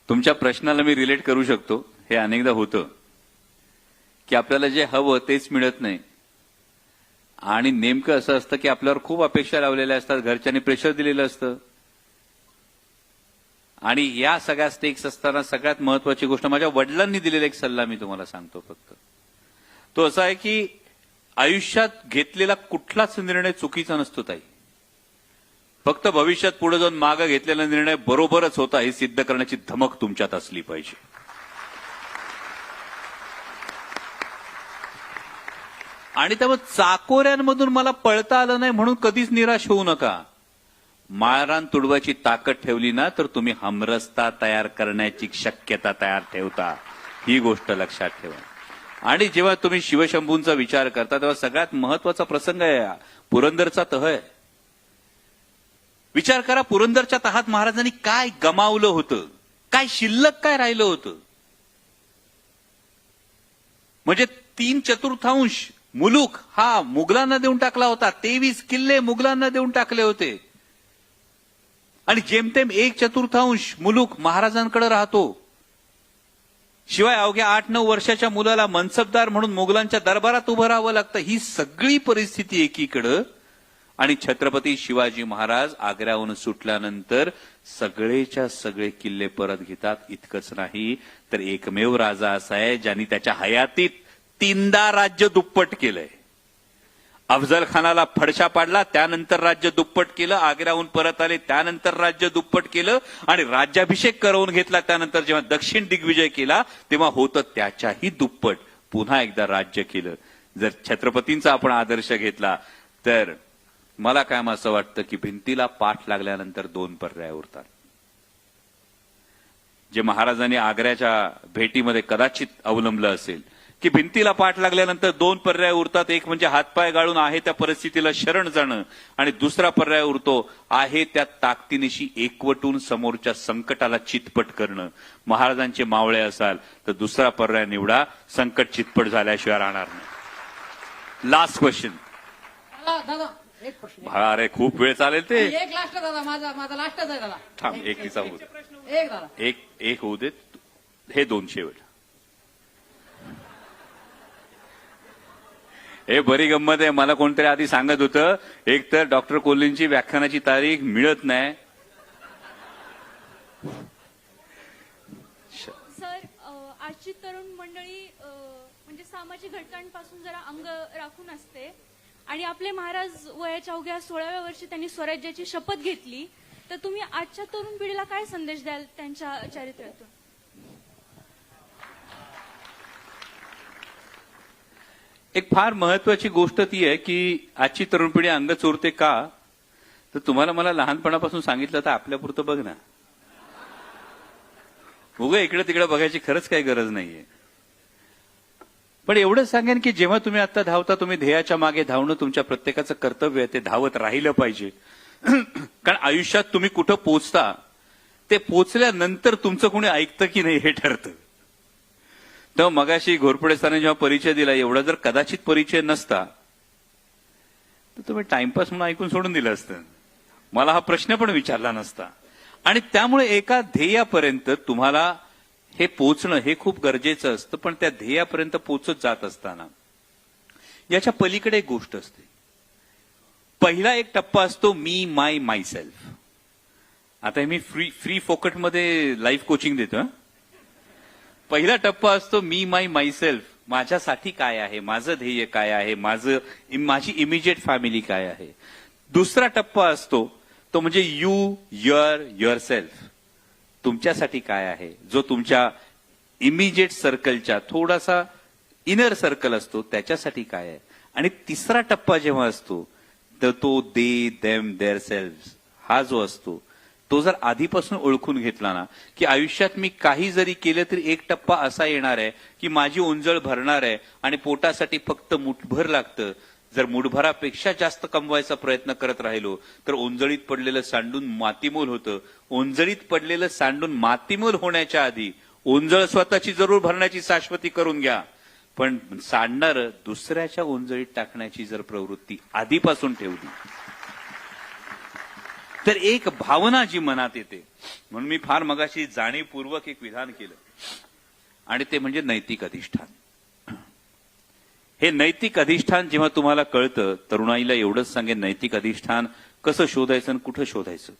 तुमच्या प्रश्नाला मी रिलेट करू शकतो. हे अनेकदा होतं की आपल्याला जे हवं तेच मिळत नाही आणि नेमकं असं असतं की आपल्यावर खूप अपेक्षा लावलेल्या असतात, घरच्यांनी प्रेशर दिलेलं असतं आणि या सगळ्या स्टेक्स असताना सगळ्यात महत्वाची गोष्ट माझ्या वडिलांनी दिलेला एक सल्ला मी तुम्हाला सांगतो फक्त. तो असा आहे की आयुष्यात घेतलेला कुठलाच निर्णय चुकीचा नसतो ताई. फक्त भविष्यात पुढे जाऊन मागे घेतलेला निर्णय बरोबरच होता हे सिद्ध करण्याची धमक तुमच्यात असली पाहिजे. आणि त्यामुळे चाकोऱ्यांमधून मला पळता आलं नाही म्हणून कधीच निराश होऊ नका. माळरान तुडवायची ताकद ठेवली ना तर तुम्ही हमरस्ता तयार करण्याची शक्यता तयार ठेवता. ही गोष्ट लक्षात ठेवा. आणि जेव्हा तुम्ही शिवशंभूंचा विचार करता तेव्हा सगळ्यात महत्वाचा प्रसंग आहे पुरंदरचा तह आहे. विचार करा, पुरंदरच्या तहात महाराजांनी काय गमावलं होतं, काय शिल्लक काय राहिलं होतं. म्हणजे 3/4 मुलूक हा मुघलांना देऊन टाकला होता. 23 किल्ले मुघलांना देऊन टाकले होते आणि जेमतेम 1/4 मुलूक महाराजांकडे राहतो. शिवाय अवघ्या 8-9 वर्षाच्या मुलाला मनसबदार म्हणून मुघलांच्या दरबारात उभं राहावं लागतं. ही सगळी परिस्थिती एकीकडं आणि छत्रपती शिवाजी महाराज आग्र्याहून सुटल्यानंतर सगळेच्या सगळे किल्ले परत घेतात. इतकंच नाही तर एकमेव राजा असा आहे ज्यांनी त्याच्या हयातीत 3दा राज्य दुप्पट केलंय. अफजल खानाला फडशा पाडला, त्यानंतर राज्य दुप्पट केलं. आग्र्याहून परत आले, त्यानंतर राज्य दुप्पट केलं आणि राज्याभिषेक करवून घेतला. त्यानंतर जेव्हा दक्षिण दिग्विजय केला तेव्हा होतं त्याच्याही दुप्पट पुन्हा एकदा राज्य केलं. जर छत्रपतींचा आपण आदर्श घेतला तर मला काय असं वाटतं की भिंतीला पाठ लागल्यानंतर 2 पर्याय उरतात. जे महाराजांनी आग्र्याच्या भेटीमध्ये कदाचित अवलंबलं असेल की भिंतीला पाठ लागल्यानंतर 2 पर्याय उरतात. एक म्हणजे हातपाय गाळून आहे त्या परिस्थितीला शरण जाणं आणि दुसरा पर्याय उरतो आहे त्या ताकदीनिशी एकवटून समोरच्या संकटाला चितपट करणं. महाराजांचे मावळे असाल तर दुसरा पर्याय निवडा, संकट चितपट झाल्याशिवाय राहणार नाही. Last question. दादा एक प्रश्न. अरे खूप वेळ चालेल ते. एक लास्ट दादा, माझा लास्टच आहे दादा. थांब, एक तिचा होऊ दे. एक दादा, एक होऊ देत. हे 2 शेवट. हे बरी गंमत आहे. मला कोणतरी आधी सांगत होतं एक तर डॉक्टर कोल्हेंची व्याख्यानाची तारीख मिळत नाही. सर, आजची तरुण मंडळी म्हणजे सामाजिक घटकांपासून जरा अंग राखून असते आणि आपले महाराज वयाच्या अवघ्या 16व्या वर्षी त्यांनी स्वराज्याची शपथ घेतली. तर तुम्ही आजच्या तरुण पिढीला काय संदेश द्याल त्यांच्या चरित्रातून? एक फार महत्वाची गोष्ट ती आहे की आजची तरुण पिढी अंग चोरते का, तर तुम्हाला मला लहानपणापासून सांगितलं तर आपल्यापुरतं बघ ना. उगा इकडे तिकडे बघायची खरंच काही गरज नाहीये. पण एवढंच सांगेन की जेव्हा तुम्ही आता धावता, तुम्ही ध्येयाच्या मागे धावणं तुमच्या प्रत्येकाचं कर्तव्य आहे. ते धावत राहिलं पाहिजे. कारण आयुष्यात तुम्ही कुठं पोचता ते पोचल्यानंतर तुमचं कोणी ऐकतं की नाही हे ठरतं. तेव्हा मगाशी घोरपडे सरांनी जेव्हा परिचय दिला, एवढा जर कदाचित परिचय नसता तर तुम्ही टाइमपास म्हणून ऐकून सोडून दिलं असतं. मला हा प्रश्न पण विचारला नसता. आणि त्यामुळे एका ध्येयापर्यंत तुम्हाला हे पोचणं हे खूप गरजेचं असतं. पण त्या ध्येयापर्यंत पोचत जात असताना याच्या पलीकडे एक गोष्ट असते. पहिला एक टप्पा असतो मी माय सेल्फ. आता मी फ्री फोकटमध्ये लाईफ कोचिंग देतो. पहिला टप्पा असतो मी माय मायसेल्फ, माझ्यासाठी काय आहे, माझं ध्येय काय आहे, माझी इमिजिएट फॅमिली काय आहे. दुसरा टप्पा असतो तो म्हणजे युअर सेल्फ, तुमच्यासाठी काय आहे, जो तुमच्या इमिजिएट सर्कलच्या थोडासा इनर सर्कल असतो त्याच्यासाठी काय आहे. आणि तिसरा टप्पा जेव्हा असतो तर तो दे देम देअर सेल्फ हा जो असतो तो जर आधीपासून ओळखून घेतला ना की आयुष्यात मी काही जरी केलं तरी एक टप्पा असा येणार आहे की माझी ओंजळ भरणार आहे आणि पोटासाठी फक्त मुठभर लागतं. जर मुठभरापेक्षा जास्त कमवायचा प्रयत्न करत राहिलो तर ओंजळीत पडलेलं सांडून मातीमोल होतं. ओंजळीत पडलेलं सांडून मातीमोल होण्याच्या आधी ओंजळ स्वतःची जरूर भरण्याची शाश्वती करून घ्या, पण सांडणारं दुसऱ्याच्या ओंजळीत टाकण्याची जर प्रवृत्ती आधीपासून ठेवली तर एक भावना जी मनात येते. म्हणून मी फार मगाशी जाणीवपूर्वक एक विधान केलं आणि ते म्हणजे नैतिक अधिष्ठान. हे नैतिक अधिष्ठान जेव्हा तुम्हाला कळतं, तरुणाईला एवढंच सांगेन, नैतिक अधिष्ठान कसं शोधायचं आणि कुठं शोधायचं.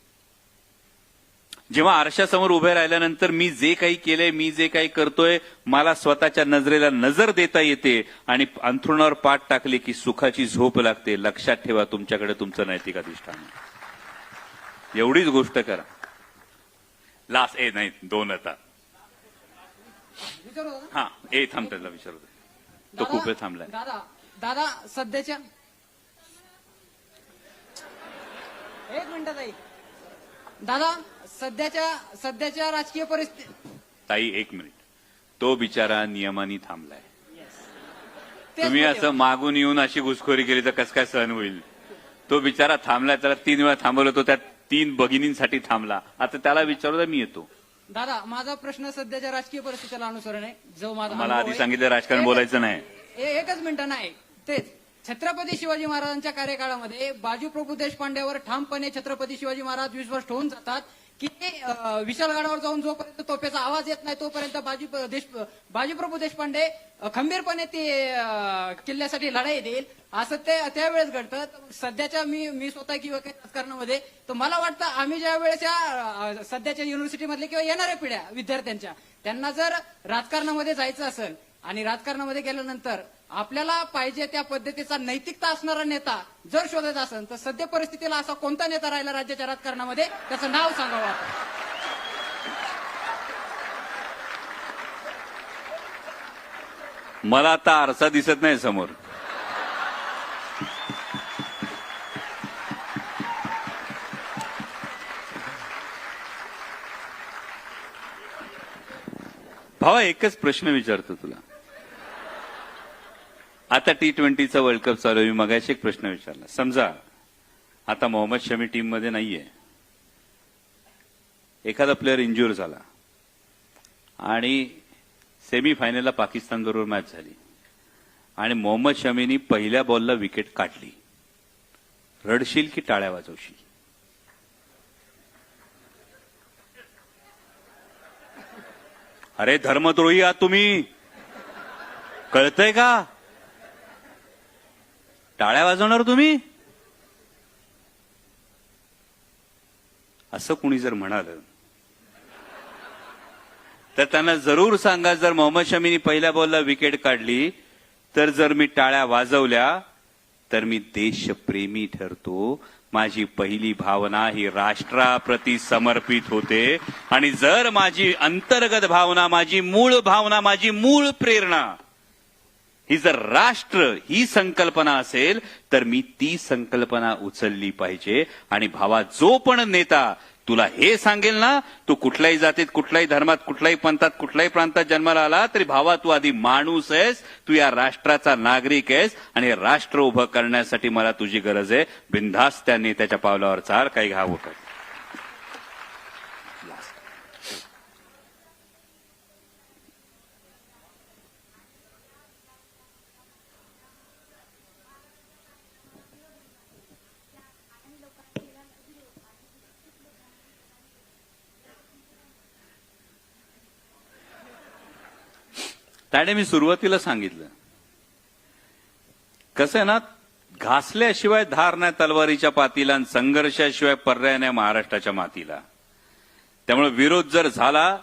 जेव्हा आरशासमोर उभे राहिल्यानंतर मी जे काही केलंय, मी जे काही करतोय, मला स्वतःच्या नजरेला नजर देता येते आणि अंथरुणावर पाठ टाकली की सुखाची झोप लागते. लक्षात ठेवा तुमच्याकडे तुमचं नैतिक अधिष्ठान आहे. एवढीच गोष्ट करा. लास्ट नाही 2 आता हा थांब त्याला विचारतो. तो खूप वेळ थांबलाय. दादा सध्याच्या एक मिनिट ताई. दादा सध्याच्या राजकीय परिस्थिती. ताई 1 मिनिट. तो बिचारा नियमाने थांबलाय. तेच तुम्ही बोलले. असं मागून येऊन अशी घुसखोरी केली तर कसं काय सहन होईल. तो बिचारा थांबलाय, त्याला 3 वेळा थांबवलं, तो त्या 3 भगिनींसाठी थांबला. आता त्याला विचारू मी येतो. दादा माझा प्रश्न सध्याच्या राजकीय परिस्थितीला अनुसरण आहे. जो माझा मला अनुभव आधी आहे. सांगितलं राजकारण बोलायचं नाही. एकच मिनिट नाही. तेच छत्रपती शिवाजी महाराजांच्या कार्यकाळामध्ये बाजीप्रभू देशपांड्यावर ठामपणे छत्रपती शिवाजी महाराज विश्वास ठेवून जातात की विशाळगडावर जाऊन जोपर्यंत तोफेचा आवाज येत नाही तोपर्यंत बाजीप्रभू देशपांडे खंबीरपणे ते किल्ल्यासाठी लढाई देईल. असं ते त्यावेळेस घडतं. सध्याच्या मी स्वतः किंवा काही राजकारणामध्ये तर मला वाटतं आम्ही ज्या वेळेस या सध्याच्या युनिव्हर्सिटीमधले किंवा येणाऱ्या पिढ्या विद्यार्थ्यांच्या त्यांना जर राजकारणामध्ये जायचं असेल आणि राजकारणामध्ये गेल्यानंतर आपल्याला पाहिजे त्या पद्धतीचा नैतिकता असणारा नेता जर शोधायचा असेल तर सध्या परिस्थितीला असा कोणता नेता राहिला राज्याच्या राजकारणामध्ये त्याचं नाव सांगावं आपण. मला आता आरसा दिसत नाही समोर. भावा एकच प्रश्न विचारतो तुला. आता T20चा वर्ल्ड कप चालू आहे. मी मगाशी एक प्रश्न विचारला. समजा आता मोहम्मद शमी टीम मध्ये नाहीये, एखादा प्लेअर इंज्युअर झाला आणि सेमीफायनलला पाकिस्तान बरोबर मॅच झाली आणि मोहम्मद शमीनी पहिल्या बॉलला विकेट काढली, रडशील की टाळ्या वाजवशील? अरे धर्मद्रोही आहात तुम्ही, कळतंय का? टाळ्या वाजवणार तुम्ही? असं कुणी जर म्हणालं तर त्यांना जरूर सांगा, जर मोहम्मद शमीनी पहिल्या बॉलला विकेट काढली तर जर मी टाळ्या वाजवल्या तर मी देशप्रेमी ठरतो. माझी पहिली भावना ही राष्ट्राप्रती समर्पित होते आणि जर माझी अंतर्गत भावना, माझी मूळ भावना, माझी मूळ प्रेरणा ही जर राष्ट्र ही संकल्पना असेल तर मी ती संकल्पना उचलली पाहिजे. आणि भावा जो पण नेता तुला हे सांगेल ना, तू कुठल्याही जातीत, कुठल्याही धर्मात, कुठल्याही पंथात, कुठल्याही प्रांतात जन्माला आला तरी भावा तू आधी माणूस आहेस, तू या राष्ट्राचा नागरिक आहेस आणि हे राष्ट्र उभं करण्यासाठी मला तुझी गरज आहे. बिनधास्त त्या नेत्याच्या पावलावर चाल, काही घाव कर. त्याने मी सुरुवातीला सांगितलं, कसं आहे ना, घासल्याशिवाय धार नाही तलवारीच्या पातीला आणि संघर्षाशिवाय पर्याय नाही महाराष्ट्राच्या मातीला. त्यामुळे विरोध जर झाला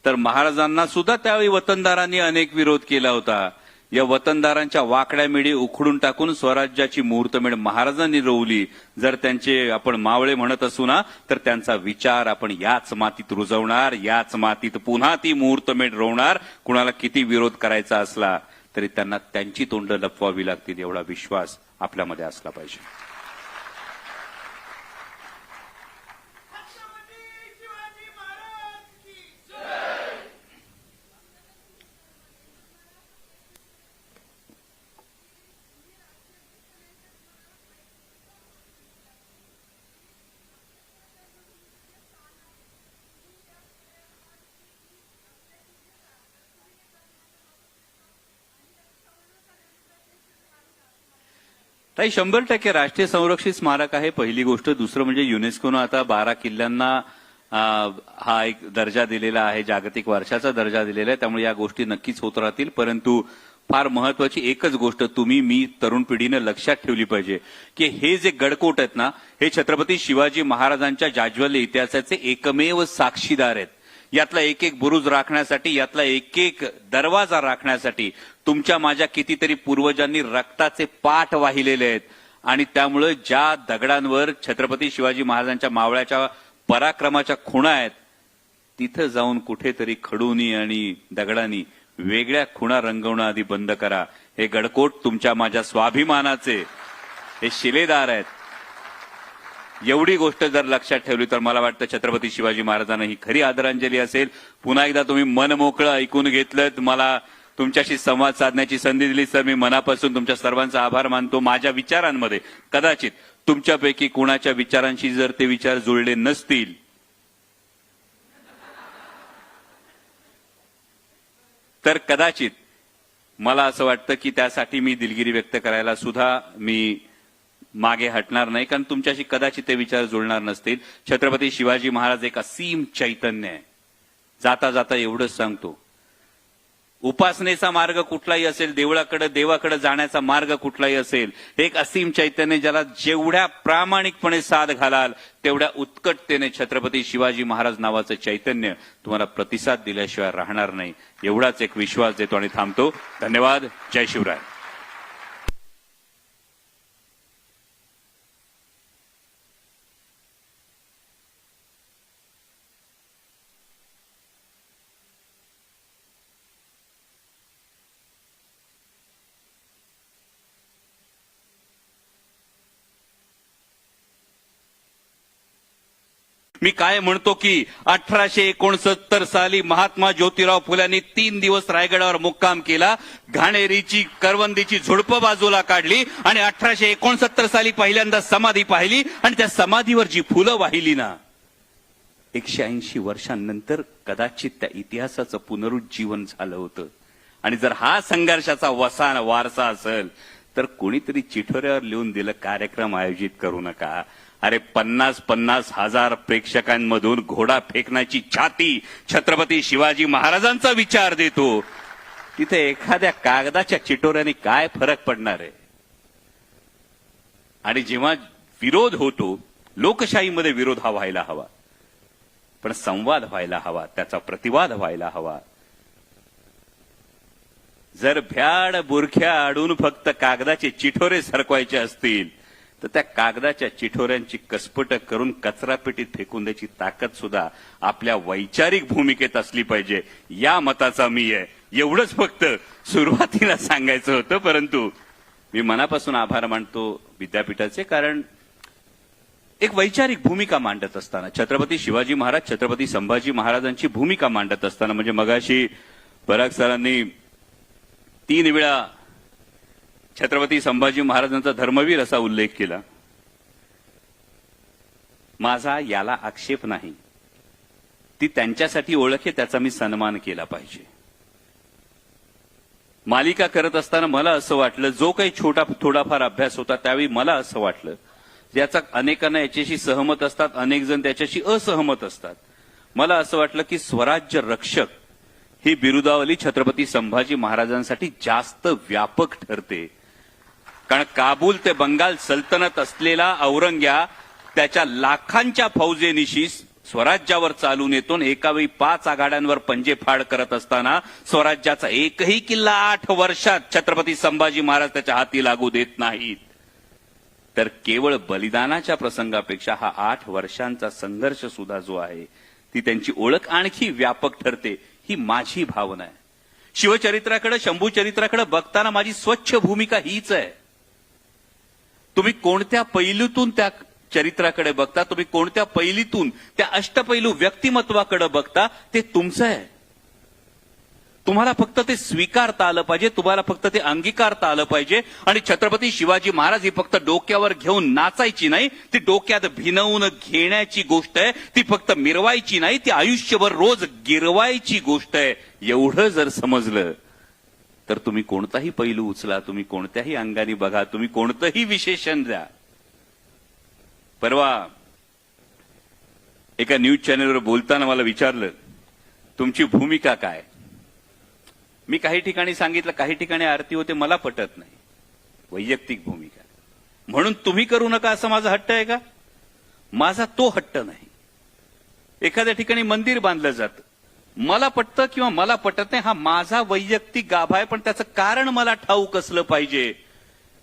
तर महाराजांना सुद्धा त्यावेळी वतनदारांनी अनेक विरोध केला होता. या वतनदारांच्या वाकड्या मिडी उखडून टाकून स्वराज्याची मुहूर्तमेढ महाराजांनी रोवली. जर त्यांचे आपण मावळे म्हणत असू ना, तर त्यांचा विचार आपण याच मातीत रुजवणार, याच मातीत पुन्हा ती मुहूर्तमेढ रोवणार. कुणाला किती विरोध करायचा असला तरी त्यांना त्यांची तोंड लपवावी लागतील एवढा विश्वास आपल्यामध्ये असला पाहिजे. ताई 100% राष्ट्रीय संरक्षित स्मारक आहे पहिली गोष्ट. दुसरं म्हणजे युनेस्कोनं आता 12 किल्ल्यांना हा एक दर्जा दिलेला आहे, जागतिक वारशाचा दर्जा दिलेला आहे. त्यामुळे या गोष्टी नक्कीच होत राहतील. परंतु फार महत्वाची एकच गोष्ट तुम्ही मी तरुण पिढीनं लक्षात ठेवली पाहिजे की हे जे गडकोट आहेत ना, हे छत्रपती शिवाजी महाराजांच्या जाज्वल्य इतिहासाचे एकमेव साक्षीदार आहेत. यातला एक एक बुरुज राखण्यासाठी, यातला एक एक दरवाजा राखण्यासाठी तुमच्या माझ्या कितीतरी पूर्वजांनी रक्ताचे पाठ वाहिलेले आहेत. आणि त्यामुळे ज्या दगडांवर छत्रपती शिवाजी महाराजांच्या मावळ्याच्या पराक्रमाच्या खुणा आहेत, तिथं जाऊन कुठेतरी खडूनी आणि दगडांनी वेगळ्या खुणा रंगवणं आधी बंद करा. हे गडकोट तुमच्या माझ्या स्वाभिमानाचे हे शिलेदार आहेत. एवढी गोष्ट जर लक्षात ठेवली तर मला वाटतं छत्रपती शिवाजी महाराजांना ही खरी आदरांजली असेल. पुन्हा एकदा तुम्ही मन मोकळं ऐकून घेतलं, मला तुमच्याशी संवाद साधण्याची संधी दिली तर मी मनापासून तुमच्या सर्वांचा आभार मानतो. माझ्या विचारांमध्ये कदाचित तुमच्यापैकी कुणाच्या विचारांशी जर ते विचार जुळले नसतील तर कदाचित मला असं वाटतं की त्यासाठी मी दिलगिरी व्यक्त करायला सुद्धा मी मागे हटणार नाही, कारण तुमच्याशी कदाचित ते विचार जुळणार नसतील. छत्रपती शिवाजी महाराज एक असीम चैतन्य आहे. जाता जाता एवढंच सांगतो, उपासनेचा मार्ग कुठलाही असेल, देवाकडे जाण्याचा मार्ग कुठलाही असेल, एक असीम चैतन्य ज्याला जेवढ्या प्रामाणिकपणे साथ घालाल तेवढ्या उत्कटतेने छत्रपती शिवाजी महाराज नावाचं चैतन्य तुम्हाला प्रतिसाद दिल्याशिवाय राहणार नाही. एवढाच एक विश्वास देतो आणि थांबतो. धन्यवाद. जय शिवराय. मी काय म्हणतो की 1869 साली महात्मा ज्योतिराव फुल्यांनी 3 दिवस रायगडावर मुक्काम केला, घाणेरीची करवंदीची झुडपं बाजूला काढली आणि 1869 साली पहिल्यांदा समाधी पाहिली आणि त्या समाधीवर जी फुलं वाहिली ना, 180 वर्षांनंतर कदाचित त्या इतिहासाचं पुनरुज्जीवन झालं होतं. आणि जर हा संघर्षाचा वारसा असेल तर कोणीतरी चिठोऱ्यावर लिहून दिलं कार्यक्रम आयोजित करू नका. अरे 50-50 हजार प्रेक्षकांमधून घोडा फेकण्याची छाती छत्रपती शिवाजी महाराजांचा विचार देतो. तिथे एखाद्या कागदाच्या चिटोऱ्याने काय फरक पडणार आहे. आणि जेव्हा विरोध होतो, लोकशाहीमध्ये विरोध हा व्हायला हवा, पण संवाद व्हायला हवा, त्याचा प्रतिवाद व्हायला हवा. जर भ्याड बुरख्या आडून फक्त कागदाचे चिठोरे सरकवायचे असतील तर त्या कागदाच्या चिठोऱ्यांची कसपट करून कचरापेटीत फेकून द्यायची ताकद सुद्धा आपल्या वैचारिक भूमिकेत असली पाहिजे. या मताचा मी आहे. एवढंच फक्त सुरुवातीला सांगायचं होतं. परंतु मी मनापासून आभार मानतो विद्यापीठाचे, कारण एक वैचारिक भूमिका मांडत असताना छत्रपती शिवाजी महाराज, छत्रपती संभाजी महाराजांची भूमिका मांडत असताना, म्हणजे मगाशी पराग सरांनी 3 वेळा छत्रपती संभाजी महाराजांचा धर्मवीर असा उल्लेख केला. माझा याला आक्षेप नाही. ती त्यांच्यासाठी ओळख आहे, त्याचा मी सन्मान केला पाहिजे. मालिका करत असताना मला असं वाटलं, जो काही थोडाफार अभ्यास होता त्यावेळी मला असं वाटलं, याचा अनेकांना याच्याशी सहमत असतात, अनेक जण त्याच्याशी असहमत असतात. मला असं वाटलं की स्वराज्य रक्षक ही बिरुदावली छत्रपती संभाजी महाराजांसाठी जास्त व्यापक ठरते. कारण काबूल ते बंगाल सल्तनत असलेला औरंग्या त्याच्या लाखांच्या फौजेनिशी स्वराज्यावर चालून येतो आणि एका वेळी 5 आघाड्यांवर पंजेफाड करत असताना स्वराज्याचा एकही किल्ला 8 वर्षात छत्रपती संभाजी महाराज त्याच्या हाती लागू देत नाहीत. तर केवळ बलिदानाच्या प्रसंगापेक्षा हा 8 वर्षांचा संघर्ष सुद्धा जो आहे ती त्यांची ओळख आणखी व्यापक ठरते. ही माझी भावना आहे. शिवचरित्राकडे शंभू चरित्राकडे बघताना माझी स्वच्छ भूमिका हीच आहे. तुम्ही कोणत्या पैलूतून त्या चरित्राकडे बघता, तुम्ही कोणत्या पैलीतून त्या अष्टपैलू व्यक्तिमत्वाकडे बघता ते तुमचं आहे. तुम्हाला फक्त ते स्वीकारता आलं पाहिजे, तुम्हाला फक्त ते अंगीकारता आलं पाहिजे. आणि छत्रपती शिवाजी महाराज ही फक्त डोक्यावर घेऊन नाचायची नाही, ती डोक्यात भिनवून घेण्याची गोष्ट आहे. ती फक्त मिरवायची नाही, ती आयुष्यभर रोज गिरवायची गोष्ट आहे. एवढं जर समजलं तर तुम्ही कोणताही पैलू उचला, तुम्ही कोणत्याही अंगाने बघा, तुम्ही कोणतंही विशेषण द्या. परवा एका न्यूज चॅनलवर बोलताना मला विचारलं, तुमची भूमिका काय? मी काही ठिकाणी सांगितलं, काही ठिकाणी आरती होते, मला पटत नाही. वैयक्तिक भूमिका म्हणून तुम्ही करू नका असं माझा हट्ट आहे का? माझा तो हट्ट नाही. एखाद्या ठिकाणी मंदिर बांधलं जातं, मला पटतं किंवा मला पटत नाही, हा माझा वैयक्तिक गाभा आहे. पण त्याचं कारण मला ठाऊक असलं पाहिजे.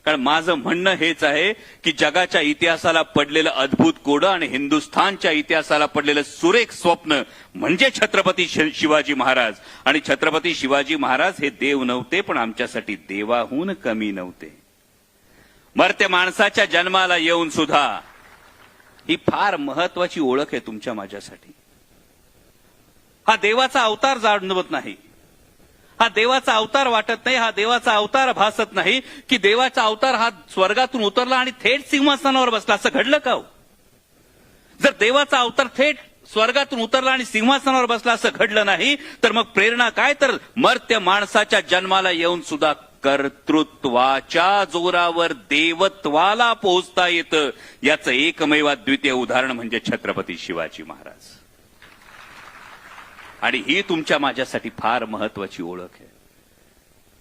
कारण माझं म्हणणं हेच आहे की जगाच्या इतिहासाला पडलेलं अद्भुत कोडं आणि हिंदुस्थानच्या इतिहासाला पडलेलं सुरेख स्वप्न म्हणजे छत्रपती शिवाजी महाराज. आणि छत्रपती शिवाजी महाराज हे देव नव्हते, पण आमच्यासाठी देवाहून कमी नव्हते. मर्त्य माणसाच्या जन्माला येऊन सुद्धा ही फार महत्वाची ओळख आहे तुमच्या माझ्यासाठी. हा देवाचा अवतार जाणवत नाही, हा देवाचा अवतार वाटत नाही, हा देवाचा अवतार भासत नाही की देवाचा अवतार हा स्वर्गातून उतरला आणि थेट सिंहासनावर बसला. असं घडलं का हो? जर देवाचा अवतार थेट स्वर्गातून उतरला आणि सिंहासनावर बसला असं घडलं नाही तर मग प्रेरणा काय? तर मर्त्य माणसाच्या जन्माला येऊन सुद्धा कर्तृत्वाच्या जोरावर देवत्वाला पोहोचता येतं. याचं एकमेव अद्वितीय उदाहरण म्हणजे छत्रपती शिवाजी महाराज. आणि ही तुमच्या माझ्यासाठी फार महत्वाची ओळख आहे.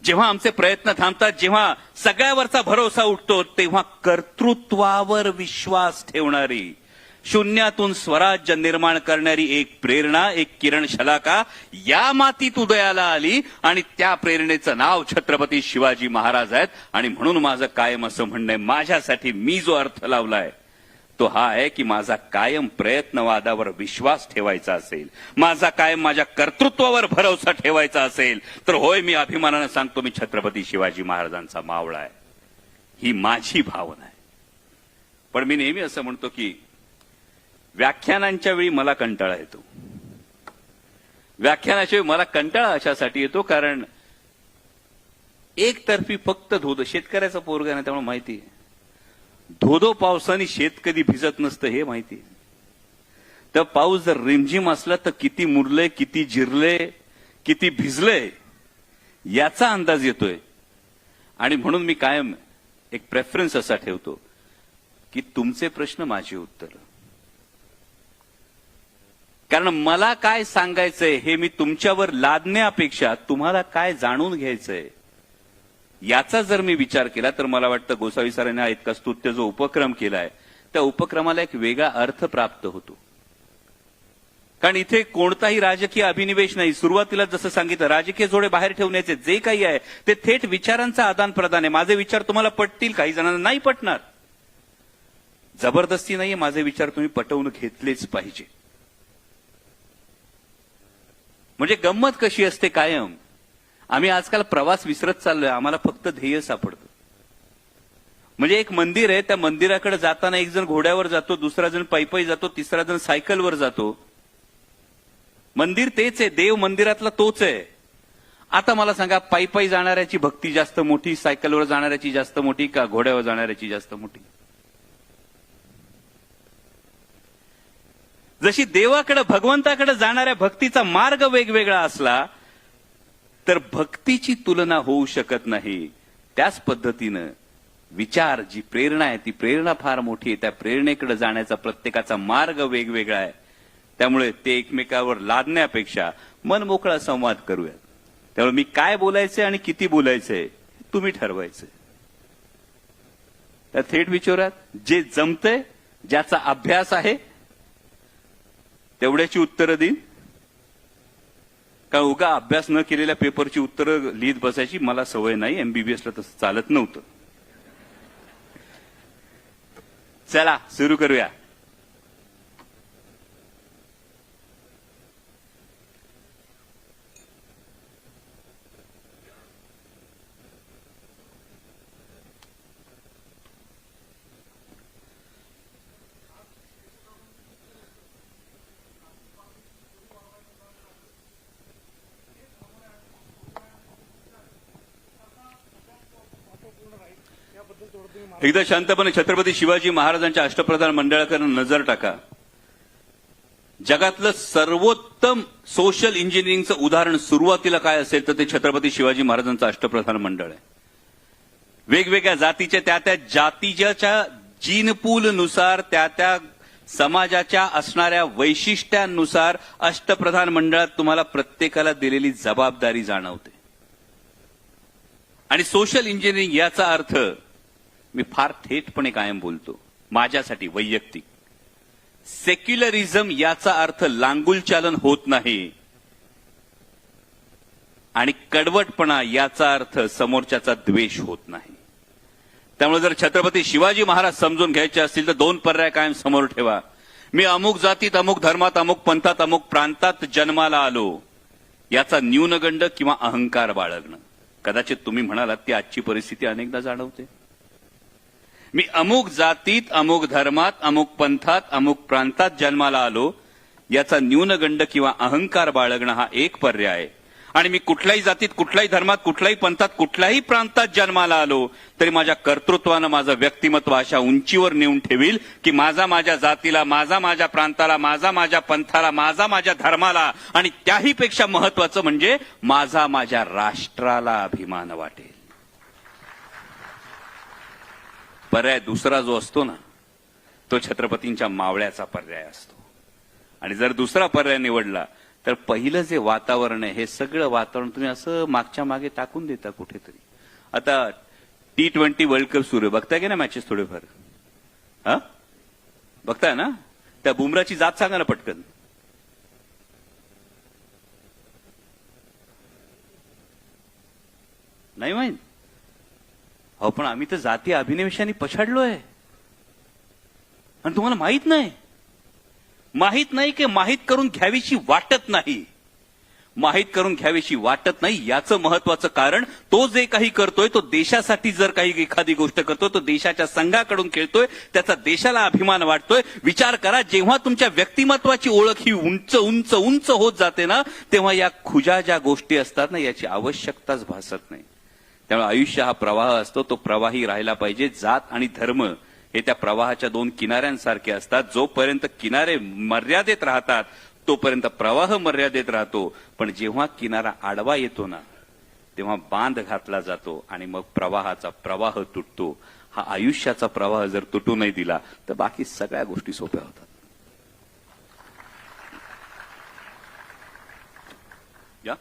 जेव्हा आमचे प्रयत्न थांबतात, जेव्हा सगळ्यावरचा भरोसा उठतो, तेव्हा कर्तृत्वावर विश्वास ठेवणारी, शून्यातून स्वराज्य निर्माण करणारी एक प्रेरणा, एक किरण शलाका या मातीत उदयाला आली. आणि त्या प्रेरणेचं नाव छत्रपती शिवाजी महाराज आहेत. आणि म्हणून माझं कायम असं म्हणणं आहे, माझ्यासाठी मी जो अर्थ लावलाय तो हा आहे की माझा कायम प्रयत्नवादावर विश्वास ठेवायचा असेल, माझा कायम माझ्या कर्तृत्वावर भरोसा ठेवायचा असेल तर होय, मी अभिमानानं सांगतो, मी छत्रपती शिवाजी महाराजांचा मावळा आहे. ही माझी भावना आहे. पण मी नेहमी असं म्हणतो की व्याख्यानांच्या वेळी मला कंटाळा येतो. व्याख्यानाच्या वेळी मला कंटाळा अशासाठी येतो कारण एकतर्फी फक्त धोद शेतकऱ्याचा पोरगा नाही, त्यामुळे माहिती आहे धोधो पावसाने शेत कधी भिजत नसतं हे माहिती आहे. तर पाऊस जर रिमझिम असला तर किती मुरलंय, किती जिरलंय, किती भिजलंय याचा अंदाज येतोय. आणि म्हणून मी कायम एक प्रेफरन्स असा ठेवतो की तुमचे प्रश्न माझी उत्तर. कारण मला काय सांगायचंय हे मी तुमच्यावर लादण्यापेक्षा तुम्हाला काय जाणून घ्यायचंय याचा जर मी विचार केला तर मला वाटतं गोसावी सरांनी हा इतका स्तुत्य जो उपक्रम केलाय त्या उपक्रमाला एक वेगळा अर्थ प्राप्त होतो. कारण इथे कोणताही राजकीय अभिनिवेश नाही. सुरुवातीला जसं सांगितलं, राजकीय जोडे बाहेर ठेवण्याचे जे काही आहे ते थेट विचारांचा आदान प्रदान आहे. माझे विचार तुम्हाला पटतील, काही जणांना नाही पटणार. जबरदस्ती नाहीये, माझे विचार तुम्ही पटवून घेतलेच पाहिजे. म्हणजे गंमत कशी असते कायम, आम्ही आजकाल प्रवास विसरत चाललोय, आम्हाला फक्त ध्येय सापडतं. म्हणजे एक मंदिर आहे, त्या मंदिराकडे जाताना एक जण घोड्यावर जातो, दुसरा जण पायी जातो, तिसरा जण सायकलवर जातो. मंदिर तेच आहे, देव मंदिरातला तोच आहे. आता मला सांगा, पायी जाणाऱ्याची भक्ती जास्त मोठी, सायकलवर जाणाऱ्याची जास्त मोठी का घोड्यावर जाणाऱ्याची जास्त मोठी? जशी देवाकडे भगवंताकडे जाणाऱ्या भक्तीचा मार्ग वेगवेगळा असला तर भक्तीची तुलना होऊ शकत नाही. त्याच पद्धतीनं विचार, जी प्रेरणा आहे ती प्रेरणा फार मोठी आहे. त्या प्रेरणेकडे जाण्याचा प्रत्येकाचा मार्ग वेगवेगळा आहे. त्यामुळे ते एकमेकावर लादण्यापेक्षा मन मोकळा संवाद करूयात. त्यामुळे मी काय बोलायचंय आणि किती बोलायचंय तुम्ही ठरवायचंय. त्या थेट विचारात जे जमतंय, ज्याचा अभ्यास आहे तेवढ्याची उत्तरं देईन का उगा अभ्यास न केलेल्या पेपरची उत्तरं लिहित बसायची मला सवय नाही. एमबीबीएसला तसं चालत नव्हतं. चला सुरू करूया. एकदा शांतपणे छत्रपती शिवाजी महाराजांच्या अष्टप्रधान मंडळाकडे नजर टाका. जगातलं सर्वोत्तम सोशल इंजिनिअरिंगचं उदाहरण सुरुवातीला काय असेल तर ते छत्रपती शिवाजी महाराजांचं अष्टप्रधान मंडळ आहे. वेगवेगळ्या जातीच्या त्या जातीच्या जीनपूलनुसार त्या समाजाच्या असणाऱ्या वैशिष्ट्यांनुसार अष्टप्रधान मंडळात तुम्हाला प्रत्येकाला दिलेली जबाबदारी जाणवते. आणि सोशल इंजिनिअरिंग याचा अर्थ मी फार थेटपणे कायम बोलतो माझ्यासाठी वैयक्तिक, सेक्युलरिझम याचा अर्थ लांगुलचालन होत नाही आणि कडवटपणा याचा अर्थ समोरच्याचा द्वेष होत नाही. त्यामुळे जर छत्रपती शिवाजी महाराज समजून घ्यायचे असतील तर दोन पर्याय कायम समोर ठेवा. मी अमुक जातीत, अमुक धर्मात, अमुक पंथात, अमुक प्रांतात जन्माला आलो याचा न्यूनगंड किंवा अहंकार बाळगणं. कदाचित तुम्ही म्हणालात ती आजची परिस्थिती अनेकदा जाणवते. मी अमुक जातीत, अमुक धर्मात, अमुक पंथात, अमुक प्रांतात जन्माला आलो याचा न्यूनगंड किंवा अहंकार बाळगणं हा एक पर्याय आहे. आणि मी कुठल्याही जातीत, कुठल्याही धर्मात, कुठल्याही पंथात, कुठल्याही प्रांतात जन्माला आलो तरी माझ्या कर्तृत्वानं माझं व्यक्तिमत्व अशा उंचीवर नेऊन ठेवील की माझा माझ्या जातीला, माझा माझ्या प्रांताला, माझा माझ्या पंथाला, माझा माझ्या धर्माला आणि त्याहीपेक्षा महत्वाचं म्हणजे माझा माझ्या राष्ट्राला अभिमान वाटेल. पर्याय दुसरा जो असतो ना तो छत्रपतींच्या मावळ्याचा पर्याय असतो. आणि जर दुसरा पर्याय निवडला तर पहिलं जे वातावरण आहे हे सगळं वातावरण तुम्ही असं मागच्या मागे टाकून देता कुठेतरी. आता T20 वर्ल्ड कप सुरू आहे, बघताय की ना मॅचेस थोडेफार? हा बघताय ना? त्या बुमराची जात सांगा ना पटकन. नाही माहित? हो पण आम्ही तर जाती अभिनिवेशाने पछाडलोय आणि तुम्हाला माहित नाही. माहित नाही की माहित करून घ्यावीशी वाटत नाही. माहित करून घ्यावीशी वाटत नाही याचं महत्वाचं कारण तो जे काही करतोय तो देशासाठी जर काही एखादी गोष्ट करतोय तो देशाच्या संघाकडून खेळतोय त्याचा देशाला अभिमान वाटतोय. विचार करा जेव्हा तुमच्या व्यक्तिमत्वाची ओळख ही उंच उंच उंच होत जाते ना तेव्हा या खुजा ज्या गोष्टी असतात ना याची आवश्यकताच भासत नाही. त्यामुळे आयुष्य हा प्रवाह असतो, तो प्रवाही राहिला पाहिजे. जात आणि धर्म हे त्या प्रवाहाच्या दोन किनाऱ्यांसारखे असतात. जोपर्यंत किनारे मर्यादेत राहतात तोपर्यंत प्रवाह मर्यादेत राहतो. पण जेव्हा किनारा आडवा येतो ना तेव्हा बांध घातला जातो आणि मग प्रवाहाचा प्रवाह तुटतो. हा आयुष्याचा प्रवाह जर तुटू नाही दिला तर बाकी सगळ्या गोष्टी सोप्या होतात. या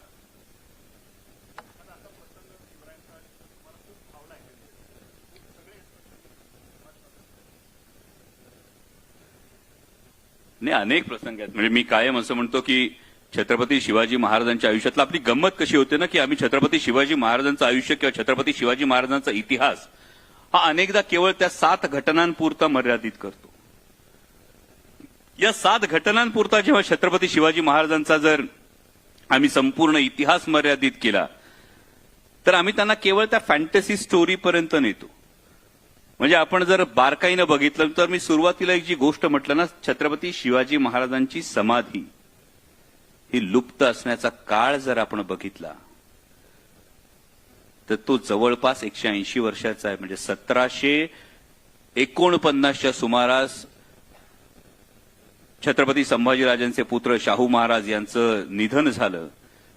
नाही अनेक प्रसंग आहेत. म्हणजे मी कायम असं म्हणतो की छत्रपती शिवाजी महाराजांच्या आयुष्यातला आपली गंमत कशी होते ना की आम्ही छत्रपती शिवाजी महाराजांचं आयुष्य किंवा छत्रपती शिवाजी महाराजांचा इतिहास हा अनेकदा केवळ त्या 7 घटनांपुरता मर्यादित करतो. या 7 घटनांपुरता जेव्हा छत्रपती शिवाजी महाराजांचा जर आम्ही संपूर्ण इतिहास मर्यादित केला तर आम्ही त्यांना केवळ त्या फॅन्टसी स्टोरीपर्यंत नेतो. म्हणजे आपण जर बारकाईनं बघितलं तर मी सुरुवातीला एक जी गोष्ट म्हटलं ना छत्रपती शिवाजी महाराजांची समाधी ही लुप्त असण्याचा काळ जर आपण बघितला तर तो जवळपास 180 वर्षाचा आहे. म्हणजे 1749च्या सुमारास छत्रपती संभाजीराजांचे पुत्र शाहू महाराज यांचं निधन झालं.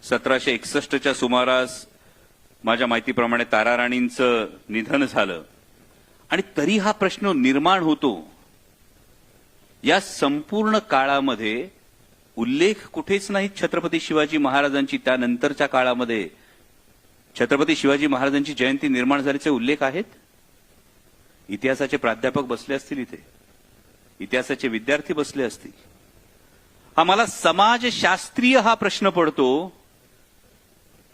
1761च्या सुमारास माझ्या माहितीप्रमाणे ताराराणींचं निधन झालं. आणि तरी हा प्रश्न निर्माण होतो या संपूर्ण काळामध्ये उल्लेख कुठेच नाही छत्रपती शिवाजी महाराजांची. त्यानंतरच्या काळामध्ये छत्रपती शिवाजी महाराजांची जयंती निर्माण झाल्याचे उल्लेख आहेत. इतिहासाचे प्राध्यापक बसले असतील इथे, इतिहासाचे विद्यार्थी बसले असतील. आम्हाला समाजशास्त्रीय हा प्रश्न पडतो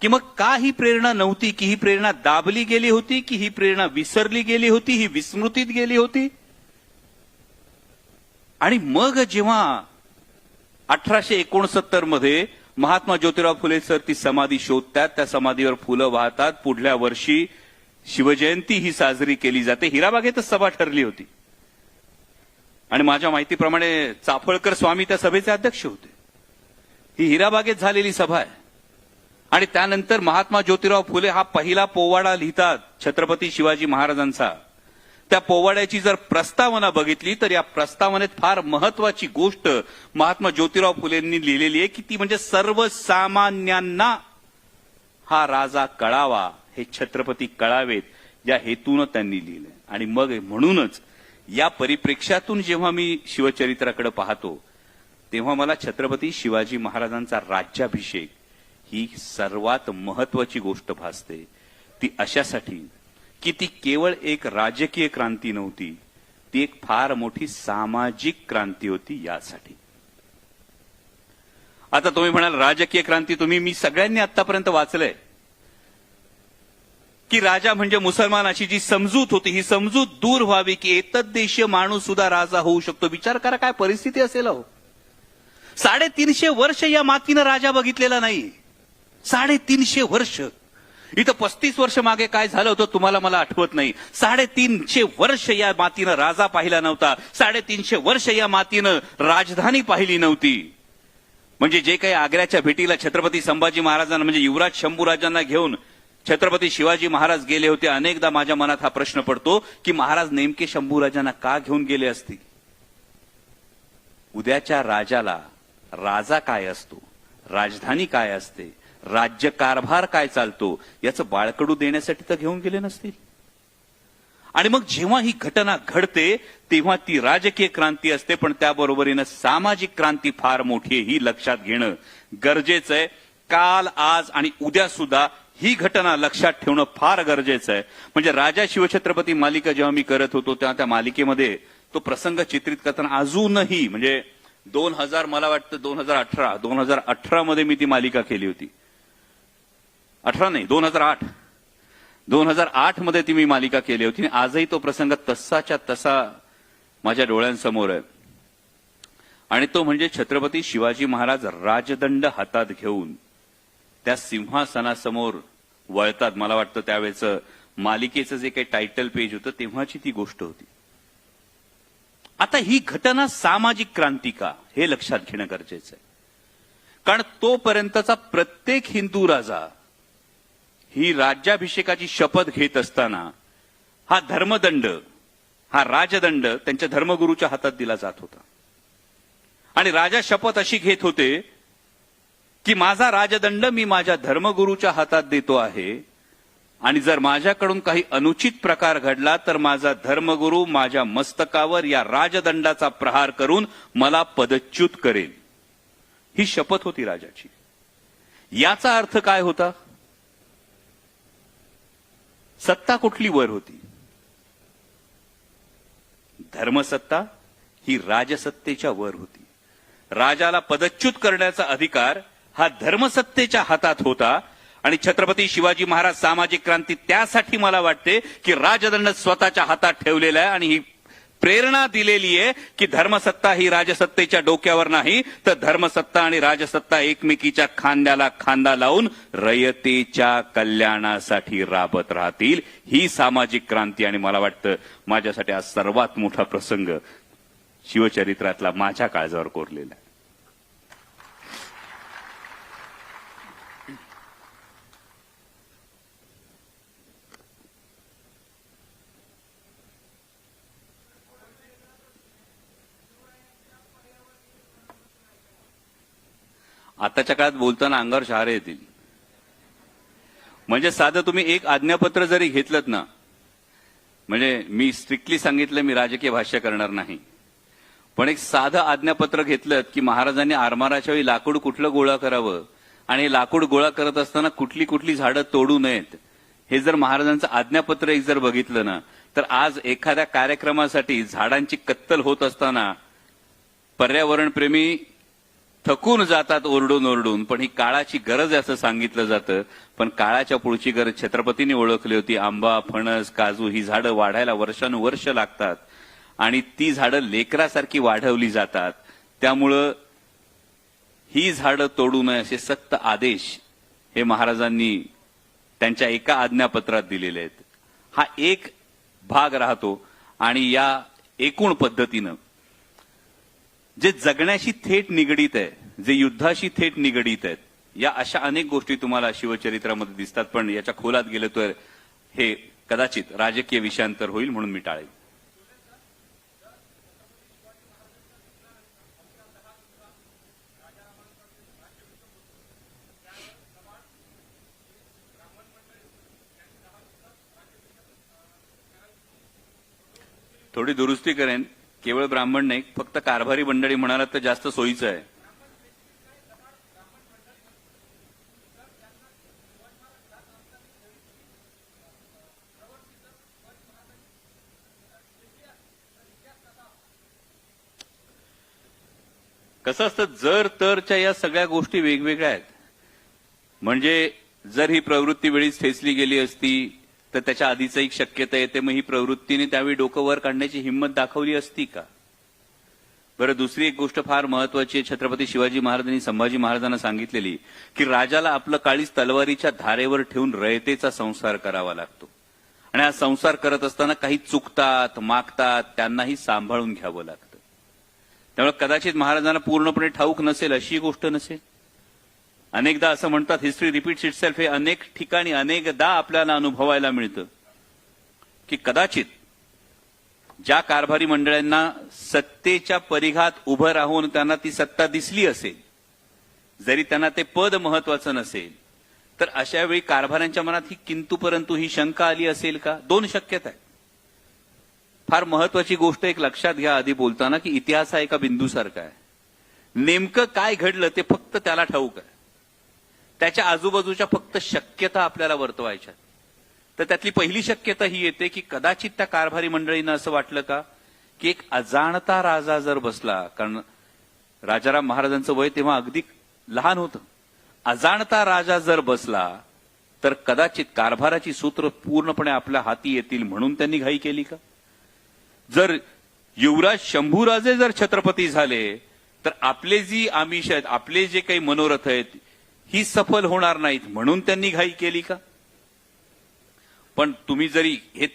की मग का ही प्रेरणा नव्हती, की ही प्रेरणा दाबली गेली होती, की ही प्रेरणा विसरली गेली होती, ही विस्मृतीत गेली होती. आणि मग जेव्हा 1869 मध्ये महात्मा ज्योतिराव फुले सर ती समाधी शोधतात, त्या समाधीवर फुलं वाहतात, पुढल्या वर्षी शिवजयंती ही साजरी केली जाते. हिराबागेतच सभा ठरली होती आणि माझ्या माहितीप्रमाणे चाफळकर स्वामी त्या सभेचे अध्यक्ष होते. ही हिराबागेत झालेली सभा आहे आणि त्यानंतर महात्मा ज्योतिराव फुले हा पहिला पोवाडा लिहितात छत्रपती शिवाजी महाराजांचा. त्या पोवाड्याची जर प्रस्तावना बघितली तर या प्रस्तावनेत फार महत्वाची गोष्ट महात्मा ज्योतिराव फुलेंनी लिहिलेली आहे की ती म्हणजे सर्वसामान्यांना हा राजा कळावा, हे छत्रपती कळावेत, या हेतून त्यांनी लिहिलंय. आणि मग म्हणूनच या परिप्रेक्ष्यातून जेव्हा मी शिवचरित्राकडे पाहतो तेव्हा मला छत्रपती शिवाजी महाराजांचा राज्याभिषेक ही सर्वात महत्वाची गोष्ट भासते. ती अशासाठी की ती केवळ एक राजकीय क्रांती नव्हती, ती एक फार मोठी सामाजिक क्रांती होती. यासाठी आता तुम्ही म्हणाल राजकीय क्रांती, मी सगळ्यांनी आतापर्यंत वाचलंय की राजा म्हणजे मुसलमान अशी जी समजूत होती, ही समजूत दूर व्हावी की एतद्देशीय माणूस सुद्धा राजा होऊ शकतो. विचार करा काय परिस्थिती असेल हो. 350 वर्ष या मातीनं राजा बघितलेला नाही. 350 वर्ष. इथं 35 वर्ष मागे काय झालं होतं तुम्हाला मला आठवत नाही. 350 वर्ष या मातीनं राजा पाहिला नव्हता. 350 वर्ष या मातीनं राजधानी पाहिली नव्हती. म्हणजे जे काही आग्र्याच्या भेटीला छत्रपती संभाजी महाराजांना म्हणजे युवराज शंभूराजांना घेऊन छत्रपती शिवाजी महाराज गेले होते, अनेकदा माझ्या मनात हा प्रश्न पडतो की महाराज नेमके शंभूराजांना का घेऊन गेले असतील. उद्याच्या राजाला राजा काय असतो, राजधानी काय असते, राज्यकारभार काय चालतो याचं बाळकडू देण्यासाठी तर घेऊन गेले नसतील. आणि मग जेव्हा ही घटना घडते तेव्हा ती राजकीय क्रांती असते, पण त्याबरोबरीनं सामाजिक क्रांती फार मोठी आहे ही लक्षात घेणं गरजेचं आहे. काल, आज आणि उद्या सुद्धा ही घटना लक्षात ठेवणं फार गरजेचं आहे. म्हणजे राजा शिवछत्रपती मालिका जेव्हा मी करत होतो तेव्हा त्या मालिकेमध्ये तो प्रसंग चित्रित करताना अजूनही म्हणजे 2000 मला वाटतं 2018 मध्ये मी ती मालिका केली होती. 2008 मध्ये ती मी मालिका केली होती आणि आजही तो प्रसंग तसाच्या तसा माझ्या डोळ्यांसमोर आहे. आणि तो म्हणजे छत्रपती शिवाजी महाराज राजदंड हातात घेऊन त्या सिंहासनासमोर वळतात. मला वाटतं त्यावेळेचं मालिकेचं जे काही टायटल पेज होतं तेव्हाची ती गोष्ट होती. आता ही घटना सामाजिक क्रांती का हे लक्षात घेणं गरजेचं आहे. कारण तोपर्यंतचा प्रत्येक हिंदू राजा ही राज्याभिषेकाची शपथ घेत असताना हा धर्मदंड, हा राजदंड त्यांच्या धर्मगुरूच्या हातात दिला जात होता. आणि राजा शपथ अशी घेत होते की माझा राजदंड मी माझ्या धर्मगुरूच्या हातात देतो आहे आणि जर माझ्याकडून काही अनुचित प्रकार घडला तर माझा धर्मगुरू माझ्या मस्तकावर या राजदंडाचा प्रहार करून मला पदच्युत करेल. ही शपथ होती राजाची. याचा अर्थ काय होता? सत्ता कुठली वर होती? धर्मसत्ता ही राजसत्तेच्या वर होती. राजाला पदच्युत करण्याचा अधिकार हा धर्मसत्तेच्या हातात होता. आणि छत्रपती शिवाजी महाराज सामाजिक क्रांती त्यासाठी मला वाटते की राजदंड स्वतःच्या हातात ठेवलेला आहे आणि ही प्रेरणा दिलेली आहे की धर्मसत्ता ही राजसत्तेच्या डोक्यावर नाही तर धर्मसत्ता आणि राजसत्ता एकमेकीच्या खांद्याला खांदा लावून रयतेच्या कल्याणासाठी राबत राहतील. ही सामाजिक क्रांती. आणि मला वाटतं माझ्यासाठी आज सर्वात मोठा प्रसंग शिवचरित्रातला माझ्या काळजावर कोरलेला आहे. आताच्या काळात बोलताना अंगावर शहारे येतील. म्हणजे साधं तुम्ही एक आज्ञापत्र जरी घेतलं ना, म्हणजे मी स्ट्रिक्टली सांगितलं मी राजकीय भाष्य करणार नाही, पण एक साधं आज्ञापत्र घेतलं की महाराजांनी आरमाराच्या वेळी लाकूड कुठलं गोळा करावं आणि हे लाकूड गोळा करत असताना कुठली कुठली झाडं तोडू नयेत, हे जर महाराजांचं आज्ञापत्र एक जर बघितलं ना तर आज एखाद्या कार्यक्रमासाठी झाडांची कत्तल होत असताना पर्यावरणप्रेमी थकून जातात ओरडून ओरडून, पण ही काळाची गरज आहे असं सांगितलं जातं. पण काळाच्या पुढची गरज छत्रपतींनी ओळखली होती. आंबा, फणस, काजू ही झाडं वाढायला वर्षानुवर्ष लागतात आणि ती झाडं लेकरासारखी वाढवली जातात. त्यामुळं ही झाडं तोडू नये असे सक्त आदेश हे महाराजांनी त्यांच्या एका आज्ञापत्रात दिलेले आहेत. हा एक भाग राहतो आणि या एकूण पद्धतीनं जे जगण्याशी थेट निगडीत आहे, जे युद्धाशी थेट निगडीत आहेत, या अशा अनेक गोष्टी तुम्हाला शिवचरित्रामध्ये दिसतात. पण याच्या खोलात गेलं तर हे कदाचित राजकीय विषयांतर होईल, म्हणून मी टाळेल. थोडी दुरुस्ती करेन. केवळ ब्राह्मण नाही, फक्त कारभारी मंडळी म्हणाला तर जास्त सोयीचं आहे. कसं असतं, जर तरच्या या सगळ्या गोष्टी वेगवेगळ्या आहेत. म्हणजे जर ही प्रवृत्ती वेळीच ठेचली गेली असती तर त्याच्या आधीच एक शक्यता येते, मग ही प्रवृत्तीने त्यावेळी डोकं वर काढण्याची हिंमत दाखवली असती का? बरं, दुसरी एक गोष्ट फार महत्वाची आहे. छत्रपती शिवाजी महाराजांनी संभाजी महाराजांना सांगितलेली की राजाला आपलं काळीज तलवारीच्या धारेवर ठेवून रयतेचा संसार करावा लागतो आणि हा संसार करत असताना काही चुकतात, मागतात, त्यांनाही सांभाळून घ्यावं लागतं. त्यामुळे कदाचित महाराजांना पूर्णपणे ठाऊक नसेल अशी गोष्ट नसेल. अनेकदा असं म्हणतात, हिस्ट्री रिपीट्स इटसेल्फ, हे अनेक ठिकाणी अनेकदा आपल्याला अनुभवायला मिळतं की कदाचित ज्या कारभारी मंडळांना सत्तेच्या परिघात उभं राहून त्यांना ती सत्ता दिसली असेल, जरी त्यांना ते पद महत्वाचं नसेल, तर अशा वेळी कारभाऱ्यांच्या मनात ही किंतु परंतु ही शंका आली असेल का? दोन शक्यता आहेत. फार महत्वाची गोष्ट एक लक्षात घ्या आधी बोलताना, की इतिहास हा एका बिंदूसारखा आहे. नेमकं काय घडलं ते फक्त त्याला ठाऊक आहे. त्याच्या आजूबाजूच्या फक्त शक्यता आपल्याला वर्तवायच्या. तर त्यातली पहिली शक्यता ही येते की कदाचित त्या कारभारी मंडळींना असं वाटलं का की एक अजाणता राजा जर बसला, कारण राजाराम महाराजांचं वय तेव्हा अगदी लहान होतं, अजाणता राजा जर बसला तर कदाचित कारभाराची सूत्र पूर्णपणे आपल्या हाती येतील म्हणून त्यांनी घाई केली का? जर युवराज शंभूराजे जर छत्रपती झाले तर आपले जी आमिष आहेत, आपले जे काही मनोरथ आहेत, ही सफल होणार नाहीत म्हणून त्यांनी घाई केली का? पण तुम्ही जरी हे,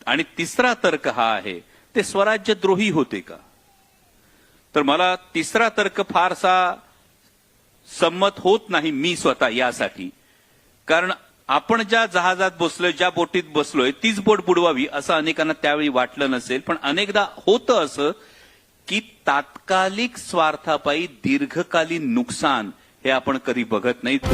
आणि तिसरा तर्क हा आहे, ते स्वराज्यद्रोही होते का? तर मला तिसरा तर्क फारसा संमत होत नाही मी स्वतः यासाठी. कारण आपण ज्या जहाजात बसलोय, ज्या बोटीत बसलोय, तीच बोट बुडवावी असं अनेकांना त्यावेळी वाटलं नसेल. पण अनेकदा होतं असं की तात्कालिक स्वार्थापायी दीर्घकालीन नुकसान हे आपण कधी बघत नाहीत.